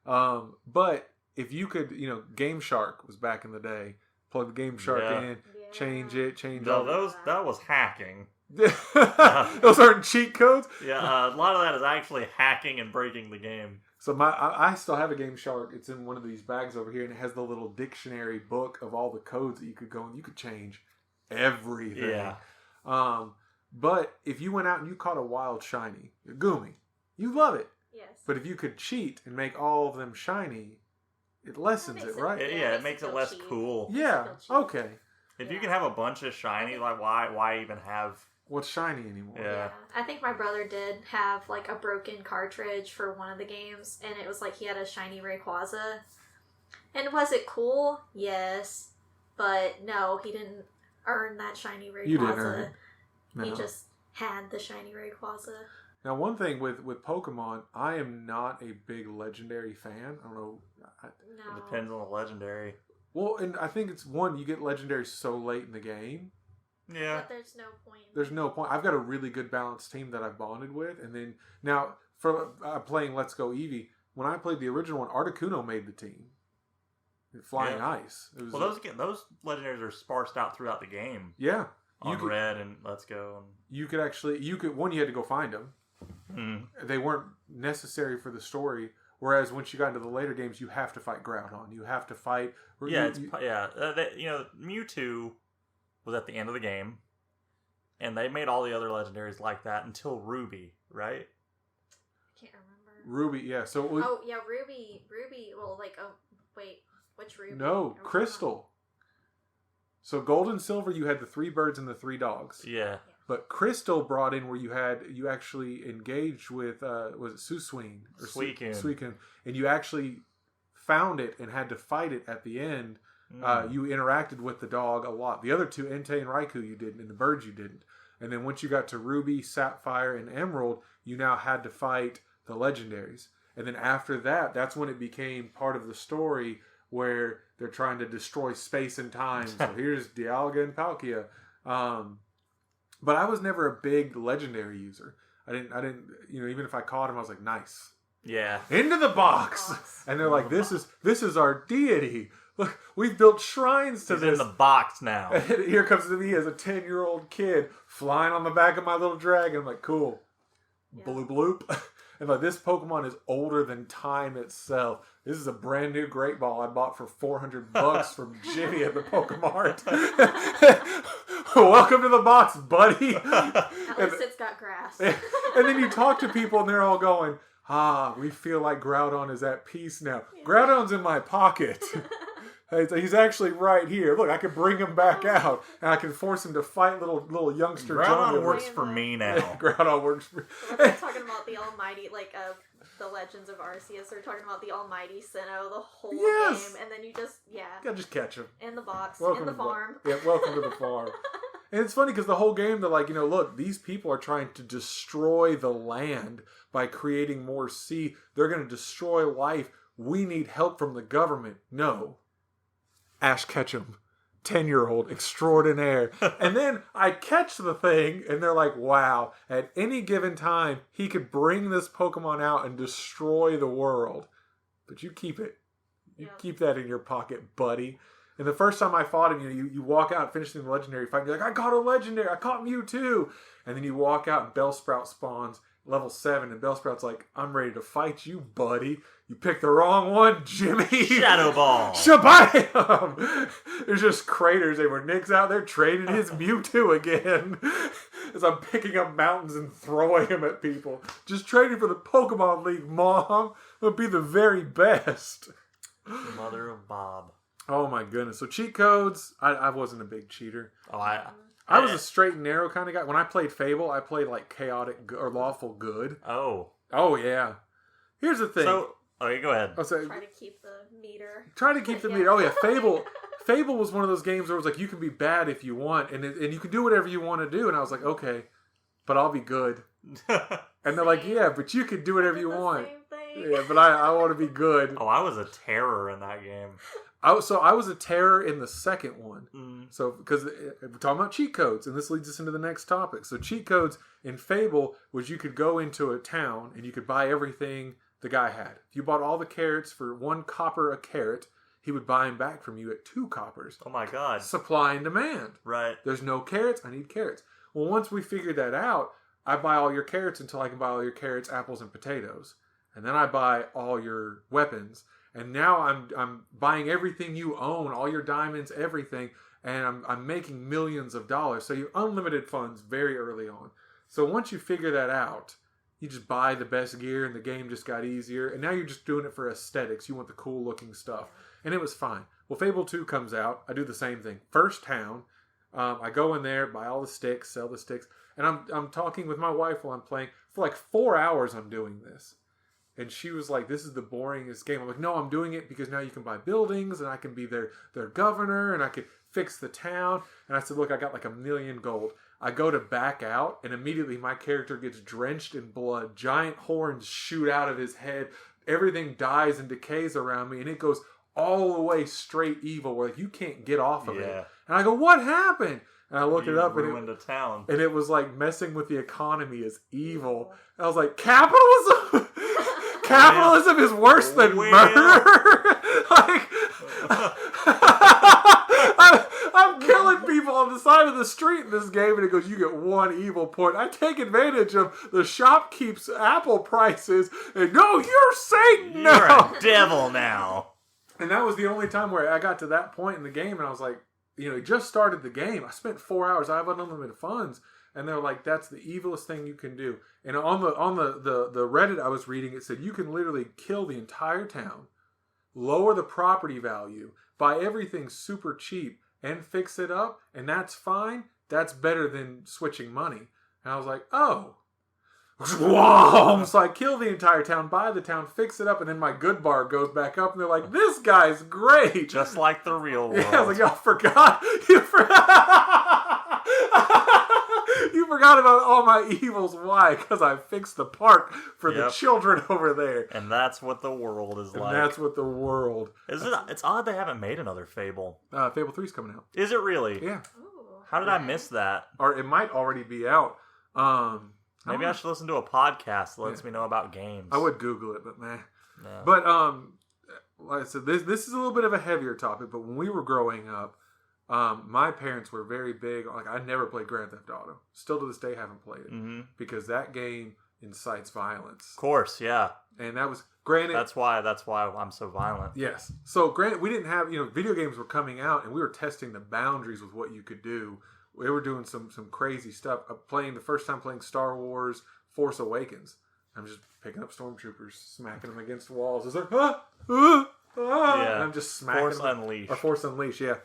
Speaker 1: But if you could, Game Shark was back in the day. Plug the Game Shark in, change
Speaker 2: No,
Speaker 1: all.
Speaker 2: that was hacking.
Speaker 1: Those aren't cheat codes.
Speaker 2: Yeah, a lot of that is actually hacking and breaking the game.
Speaker 1: So I still have a Game Shark. It's in one of these bags over here, and it has the little dictionary book of all the codes that you could go and you could change everything.
Speaker 2: Yeah.
Speaker 1: But if you went out and you caught a wild shiny, a Goomy, you love it.
Speaker 3: Yes.
Speaker 1: But if you could cheat and make all of them shiny, it lessens it, right?
Speaker 2: It makes it less cool.
Speaker 1: Yeah. Okay.
Speaker 2: If you can have a bunch of shiny, like why even have?
Speaker 1: What's shiny anymore?
Speaker 2: Yeah.
Speaker 3: I think my brother did have like a broken cartridge for one of the games, and it was like he had a shiny Rayquaza. And was it cool? Yes. But no, he didn't earn that shiny Rayquaza.
Speaker 1: You didn't earn it. No.
Speaker 3: He just had the shiny Rayquaza.
Speaker 1: Now, one thing with Pokemon, I am not a big legendary fan. I don't know.
Speaker 3: No.
Speaker 2: It depends on the legendary.
Speaker 1: Well, and I think it's one, you get legendary so late in the game.
Speaker 2: Yeah.
Speaker 3: But there's no point.
Speaker 1: There's no point. I've got a really good balanced team that I've bonded with. And then, now, for playing Let's Go Eevee, when I played the original one, Articuno made the team. Flying Ice. It was
Speaker 2: those legendaries are sparsed out throughout the game.
Speaker 1: Yeah.
Speaker 2: On Red and Let's Go.
Speaker 1: You could you had to go find them.
Speaker 2: Mm-hmm.
Speaker 1: They weren't necessary for the story. Whereas once you got into the later games, you have to fight Groudon. You have to fight.
Speaker 2: Yeah, Mewtwo was at the end of the game, and they made all the other legendaries like that until Ruby, right?
Speaker 3: I can't remember.
Speaker 1: Ruby, yeah. So
Speaker 3: Ruby. Well, like, oh wait, which Ruby?
Speaker 1: no, Crystal. So gold and silver, you had the 3 birds and the 3 dogs.
Speaker 2: Yeah.
Speaker 1: But crystal brought in where you actually engaged with was it Susween or Suicune, and you actually found it and had to fight it at the end. You interacted with the dog a lot. The other 2, Entei and Raikou, you didn't, and the birds you didn't. And then once you got to Ruby, Sapphire, and Emerald, you now had to fight the legendaries. And then after that, that's when it became part of the story where they're trying to destroy space and time. So here's Dialga and Palkia. But I was never a big legendary user. I didn't, even if I caught him, I was like, nice.
Speaker 2: Yeah.
Speaker 1: Into the box. And they're like, this is our deity. Look, we've built shrines to
Speaker 2: He's
Speaker 1: this.
Speaker 2: in the box now.
Speaker 1: And here comes to me as a 10-year-old kid flying on the back of my little dragon. I'm like, cool. Yeah. Bloop bloop. And like, this Pokemon is older than time itself. This is a brand new Great Ball I bought for $400 from Jimmy at the Pokemart. Welcome to the box, buddy.
Speaker 3: At least it's got grass.
Speaker 1: And then you talk to people and they're all going, we feel like Groudon is at peace now. Yeah. Groudon's in my pocket. He's actually right here. Look, I can bring him back out, and I can force him to fight little youngster John.
Speaker 2: Groudon works for me now.
Speaker 1: Groudon works for me.
Speaker 3: They're talking about the almighty, the Legends of Arceus. They're talking about the almighty Sinnoh, the whole game, and then you just
Speaker 1: just catch him.
Speaker 3: In the box,
Speaker 1: welcome
Speaker 3: in the farm.
Speaker 1: Welcome to the farm. And it's funny because the whole game, they're like, look, these people are trying to destroy the land by creating more sea. They're going to destroy life. We need help from the government. No. Ash Ketchum, 10-year-old extraordinaire. And then I catch the thing, and they're like, wow, at any given time, he could bring this Pokemon out and destroy the world. But you keep it. You keep that in your pocket, buddy. And the first time I fought him, you walk out, finishing the legendary fight, and you're like, I caught a legendary, I caught Mewtwo. And then you walk out, and Bellsprout spawns, level 7, and Bellsprout's like, I'm ready to fight you, buddy. You picked the wrong one, Jimmy.
Speaker 2: Shadow Ball.
Speaker 1: Shabam! There's just craters everywhere. Nick's out there trading his Mewtwo again. As I'm picking up mountains and throwing them at people. Just trading for the Pokemon League, Mom. It'll be the very best.
Speaker 2: Mother of Bob.
Speaker 1: Oh my goodness. So cheat codes, I wasn't a big cheater.
Speaker 2: Oh,
Speaker 1: I was a straight and narrow kind of guy. When I played Fable, I played like chaotic or lawful good.
Speaker 2: Oh
Speaker 1: yeah. Here's the thing.
Speaker 2: So, okay, go ahead.
Speaker 3: Try to keep the meter.
Speaker 1: Oh yeah, Fable was one of those games where it was like you can be bad if you want, and you can do whatever you want to do. And I was like, okay, but I'll be good. And they're like, yeah, but you can do whatever you want. Yeah, but I want to be good.
Speaker 2: Oh, I was a terror in that game.
Speaker 1: I was a terror in the second one. So, because we're talking about cheat codes, and this leads us into the next topic. So, cheat codes in Fable was you could go into a town and you could buy everything the guy had. If you bought all the carrots for 1 copper a carrot, he would buy them back from you at 2 coppers.
Speaker 2: Oh my god.
Speaker 1: Supply and demand.
Speaker 2: Right.
Speaker 1: There's no carrots, I need carrots. Well, once we figured that out, I buy all your carrots until I can buy all your carrots, apples, and potatoes. And then I buy all your weapons. And now I'm buying everything you own, all your diamonds, everything, and I'm making millions of dollars. So you have unlimited funds very early on. So once you figure that out, you just buy the best gear, and the game just got easier. And now you're just doing it for aesthetics. You want the cool looking stuff, and it was fine. Well, Fable 2 comes out. I do the same thing. First town, I go in there, buy all the sticks, sell the sticks, and I'm talking with my wife while I'm playing for like 4 hours. I'm doing this. And she was like, this is the boringest game. I'm like, no, I'm doing it because now you can buy buildings and I can be their governor and I can fix the town. And I said, look, I got like 1 million gold. I go to back out and immediately my character gets drenched in blood. Giant horns shoot out of his head. Everything dies and decays around me and it goes all the way straight evil where you can't get off of it. And I go, what happened? And I looked it up and it was like messing with the economy is evil. And I was like, capitalism? Capitalism is worse than murder. Like, I'm killing people on the side of the street in this game, and it goes, you get 1 evil point. I take advantage of the shopkeep's apple prices, and no, you're Satan now.
Speaker 2: You're a devil now.
Speaker 1: And that was the only time where I got to that point in the game, and I was like, he just started the game. I spent 4 hours. I have unlimited funds. And they're like, that's the evilest thing you can do. And on the Reddit I was reading, it said you can literally kill the entire town, lower the property value, buy everything super cheap, and fix it up, and that's fine. That's better than switching money. And I was like, oh. Whoa! So I kill the entire town, buy the town, fix it up, and then my good bar goes back up, and they're like, this guy's great.
Speaker 2: Just like the real world.
Speaker 1: Yeah, I was like, y'all forgot. You forgot about all my evils. Why? Because I fixed the park for the children over there.
Speaker 2: And that's what the world is like.
Speaker 1: And that's what the world.
Speaker 2: It's odd they haven't made another Fable.
Speaker 1: Fable 3's coming out.
Speaker 2: Is it really?
Speaker 1: Yeah.
Speaker 3: Ooh,
Speaker 2: How did I miss that?
Speaker 1: Or it might already be out.
Speaker 2: Maybe I should listen to a podcast that lets me know about games.
Speaker 1: I would Google it, but meh.
Speaker 2: No.
Speaker 1: But like I said, this is a little bit of a heavier topic. But when we were growing up, my parents were very big. Like I never played Grand Theft Auto. Still to this day, haven't played it because that game incites violence.
Speaker 2: Of course, yeah.
Speaker 1: And that was granted.
Speaker 2: That's why I'm so violent.
Speaker 1: Yes. So granted, we didn't have video games were coming out, and we were testing the boundaries with what you could do. We were doing some crazy stuff. The first time playing Star Wars Force Awakens. I'm just picking up stormtroopers, smacking them against walls. It's like, yeah. And I'm just smacking
Speaker 2: Force
Speaker 1: them.
Speaker 2: Unleashed.
Speaker 1: Or Force Unleashed, yeah.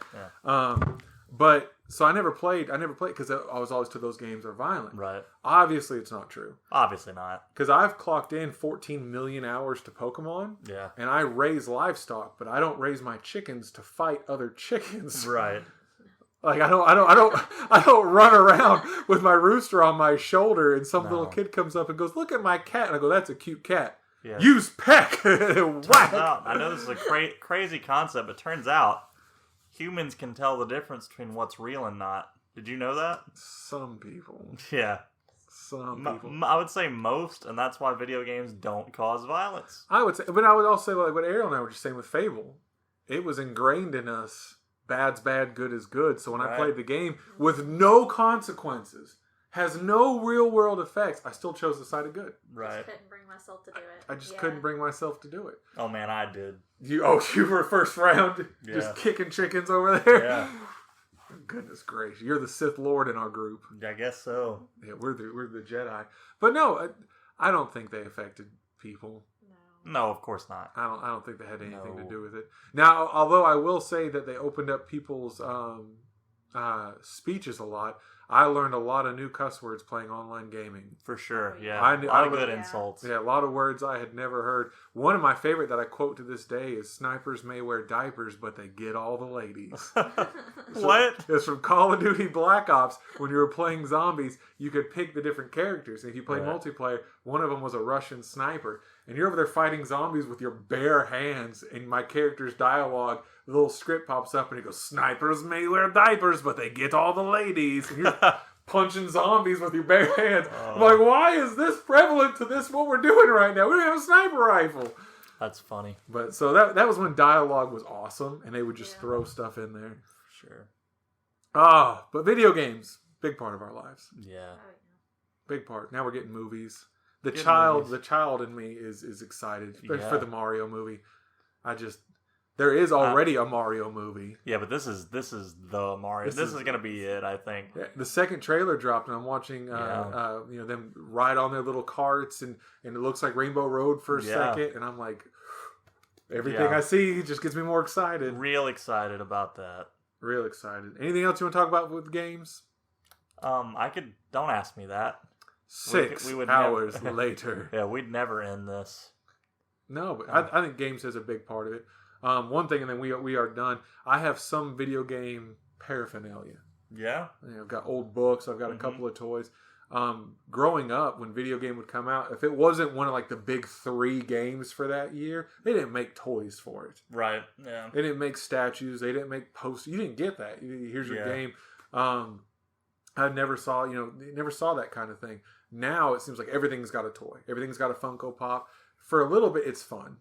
Speaker 1: But so I never played because I was always told those games are violent.
Speaker 2: Right.
Speaker 1: Obviously, it's not true.
Speaker 2: Obviously not.
Speaker 1: Because I've clocked in 14 million hours to Pokemon.
Speaker 2: Yeah.
Speaker 1: And I raise livestock, but I don't raise my chickens to fight other chickens.
Speaker 2: Right.
Speaker 1: Like I don't run around with my rooster on my shoulder, and some little kid comes up and goes, "Look at my cat," and I go, "That's a cute cat." Yeah. Use peck. Whack.
Speaker 2: I know this is a crazy concept, but turns out humans can tell the difference between what's real and not. Did you know that?
Speaker 1: Some people.
Speaker 2: Yeah.
Speaker 1: Some people.
Speaker 2: I would say most, and that's why video games don't cause violence.
Speaker 1: I would say, but I would also say like what Ariel and I were just saying with Fable. It was ingrained in us. Bad's bad, good is good. So when I played the game with no consequences, has no real world effects, I still chose the side of good.
Speaker 3: Right. I just couldn't bring myself to do it.
Speaker 1: I just couldn't bring myself to do it.
Speaker 2: Oh man, I did.
Speaker 1: You were first round, just kicking chickens over there.
Speaker 2: Yeah.
Speaker 1: Goodness gracious, you're the Sith Lord in our group.
Speaker 2: I guess so.
Speaker 1: Yeah, we're the Jedi. But no, I don't think they affected people.
Speaker 2: No, of course not.
Speaker 1: I don't think they had anything to do with it. Now, although I will say that they opened up people's speeches a lot, I learned a lot of new cuss words playing online gaming.
Speaker 2: For sure, yeah.
Speaker 1: A lot
Speaker 2: of good insults.
Speaker 1: Yeah, a lot of words I had never heard. One of my favorite that I quote to this day is, "Snipers may wear diapers, but they get all the ladies."
Speaker 2: What?
Speaker 1: It's from Call of Duty Black Ops. When you were playing zombies, you could pick the different characters. And if you played multiplayer, one of them was a Russian sniper. And you're over there fighting zombies with your bare hands. And my character's dialogue, the little script pops up and it goes, "Snipers may wear diapers, but they get all the ladies." And you're punching zombies with your bare hands. I'm like, why is this prevalent to this, what we're doing right now? We don't have a sniper rifle.
Speaker 2: That's funny.
Speaker 1: But so that was when dialogue was awesome. And they would just throw stuff in there.
Speaker 2: Sure.
Speaker 1: But video games, big part of our lives.
Speaker 2: Yeah.
Speaker 1: Big part. Now we're getting movies. The child in me is excited, especially for the Mario movie. There is already a Mario movie.
Speaker 2: Yeah, but this is the Mario. This is gonna be it, I think.
Speaker 1: Yeah, the second trailer dropped, and I'm watching them ride on their little carts, and it looks like Rainbow Road for a second, and I'm like, everything I see just gets me more excited.
Speaker 2: Real excited about that.
Speaker 1: Real excited. Anything else you want to talk about with games?
Speaker 2: Don't ask me that.
Speaker 1: 6 hours later.
Speaker 2: Yeah, we'd never end this.
Speaker 1: No, but I think games is a big part of it. One thing, and then we are done. I have some video game paraphernalia.
Speaker 2: Yeah?
Speaker 1: I've got old books. I've got a couple of toys. Growing up, when video game would come out, if it wasn't one of like the big 3 games for that year, they didn't make toys for it.
Speaker 2: Right, yeah.
Speaker 1: They didn't make statues. They didn't make posters. You didn't get that. Here's your game. I never saw that kind of thing. Now it seems like everything's got a toy. Everything's got a Funko Pop. For a little bit, it's fun.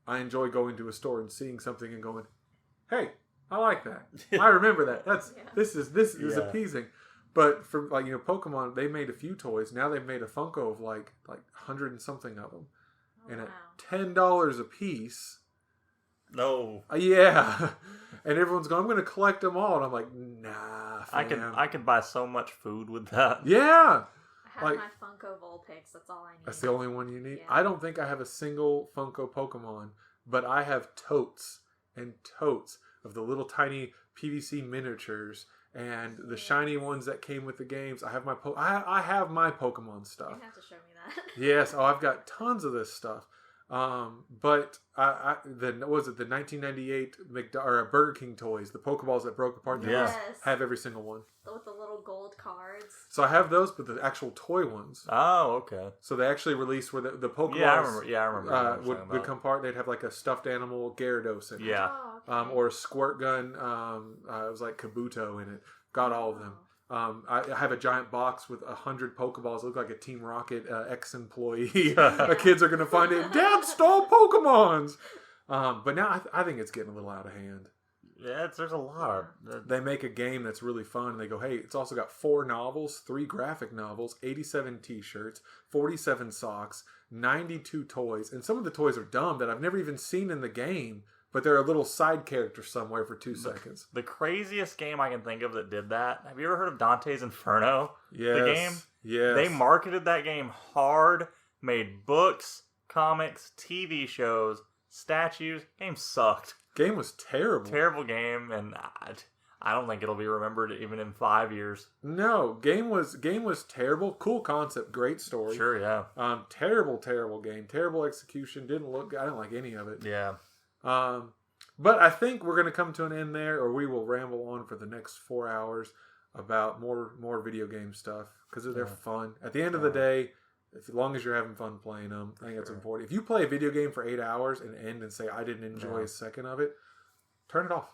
Speaker 1: I enjoy going to a store and seeing something and going, "Hey, I like that. I remember that. This is appeasing." But for Pokemon, they made a few toys. Now they've made a Funko of like 100 and something of them, and at $10 a piece.
Speaker 2: No.
Speaker 1: Yeah. And everyone's going, "I'm going to collect them all," and I'm like, "Nah, fam.
Speaker 2: I could buy so much food with that.
Speaker 1: Yeah.
Speaker 3: I have my Funko Vulpix. That's all I need.
Speaker 1: That's the only one you need?
Speaker 3: Yeah.
Speaker 1: I don't think I have a single Funko Pokemon, but I have totes and totes. of the little tiny PVC miniatures and the shiny ones that came with the games. I have my I have my Pokemon stuff.
Speaker 3: You have to show me that.
Speaker 1: Yes, I've got tons of this stuff. But the 1998 Burger King toys, the Pokeballs that broke apart.
Speaker 2: Yes.
Speaker 1: Have every single one.
Speaker 3: With the little gold cards.
Speaker 1: So I have those, but the actual toy ones.
Speaker 2: Oh, okay.
Speaker 1: So they actually released where the Pokeballs.
Speaker 2: Yeah, I remember.
Speaker 1: Would come apart. They'd have like a stuffed animal Gyarados in it.
Speaker 2: Yeah.
Speaker 3: Oh, okay.
Speaker 1: Or a squirt gun. It was like Kabuto in it. Got all of them. I have a giant box with 100 Pokeballs. Look like a Team Rocket ex-employee. The kids are going to find it. Dad stole Pokemons. But now I think it's getting a little out of hand.
Speaker 2: Yeah, there's a lot.
Speaker 1: They make a game that's really fun. And they go, hey, it's also got 4 novels, 3 graphic novels, 87 T-shirts, 47 socks, 92 toys. And some of the toys are dumb that I've never even seen in the game. But they're a little side character somewhere for 2 seconds.
Speaker 2: The craziest game I can think of that did that. Have you ever heard of Dante's Inferno?
Speaker 1: Yes.
Speaker 2: The game?
Speaker 1: Yes.
Speaker 2: They marketed that game hard, made books, comics, TV shows, statues. Game sucked.
Speaker 1: Game was terrible.
Speaker 2: Terrible game, and I don't think it'll be remembered even in 5 years.
Speaker 1: No, game was terrible. Cool concept, great story.
Speaker 2: Sure, yeah.
Speaker 1: Terrible game. Terrible execution. Didn't look good. I didn't like any of it.
Speaker 2: Yeah.
Speaker 1: But I think we're going to come to an end there, or we will ramble on for the next 4 hours about more video game stuff because they're fun. At the end of the day, as long as you're having fun playing them, I think that's important. If you play a video game for 8 hours and end and say I didn't enjoy a second of it, turn it off.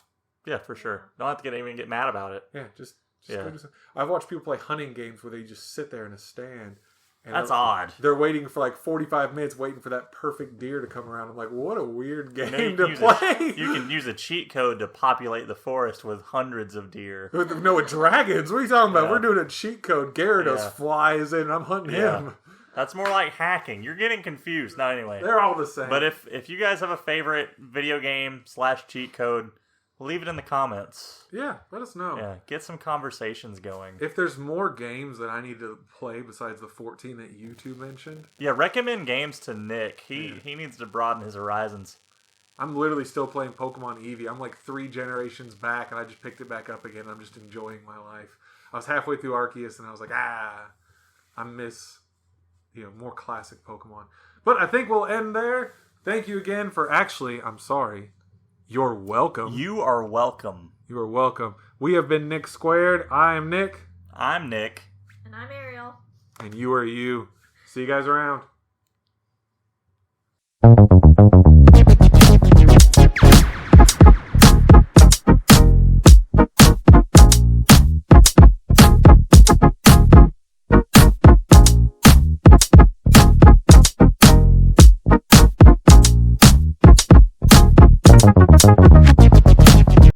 Speaker 2: Yeah, for sure. Don't have to even get mad about it.
Speaker 1: Yeah, just go do something. I've watched people play hunting games where they just sit there in a stand. And
Speaker 2: That's odd.
Speaker 1: They're waiting for like 45 minutes, waiting for that perfect deer to come around. I'm like, what a weird game
Speaker 2: You
Speaker 1: to play.
Speaker 2: You can use a cheat code to populate the forest with hundreds of deer.
Speaker 1: With dragons. What are you talking about?
Speaker 2: Yeah.
Speaker 1: We're doing a cheat code. Gyarados
Speaker 2: Yeah.
Speaker 1: flies in and I'm hunting him.
Speaker 2: That's more like hacking. You're getting confused. No, anyway.
Speaker 1: They're all the same.
Speaker 2: But if you guys have a favorite video game / cheat code, leave it in the comments.
Speaker 1: Yeah, let us know.
Speaker 2: Yeah, get some conversations going.
Speaker 1: If there's more games that I need to play besides the 14 that you two mentioned.
Speaker 2: Yeah, recommend games to Nick. He needs to broaden his horizons.
Speaker 1: I'm literally still playing Pokemon Eevee. I'm like 3 generations back and I just picked it back up again. I'm just enjoying my life. I was halfway through Arceus and I was like, I miss more classic Pokemon. But I think we'll end there. Thank you again for I'm sorry. You're welcome.
Speaker 2: You are welcome.
Speaker 1: You are welcome. We have been Nick Squared. I am Nick.
Speaker 2: I'm Nick.
Speaker 3: And I'm Ariel.
Speaker 1: And you are you. See you guys around.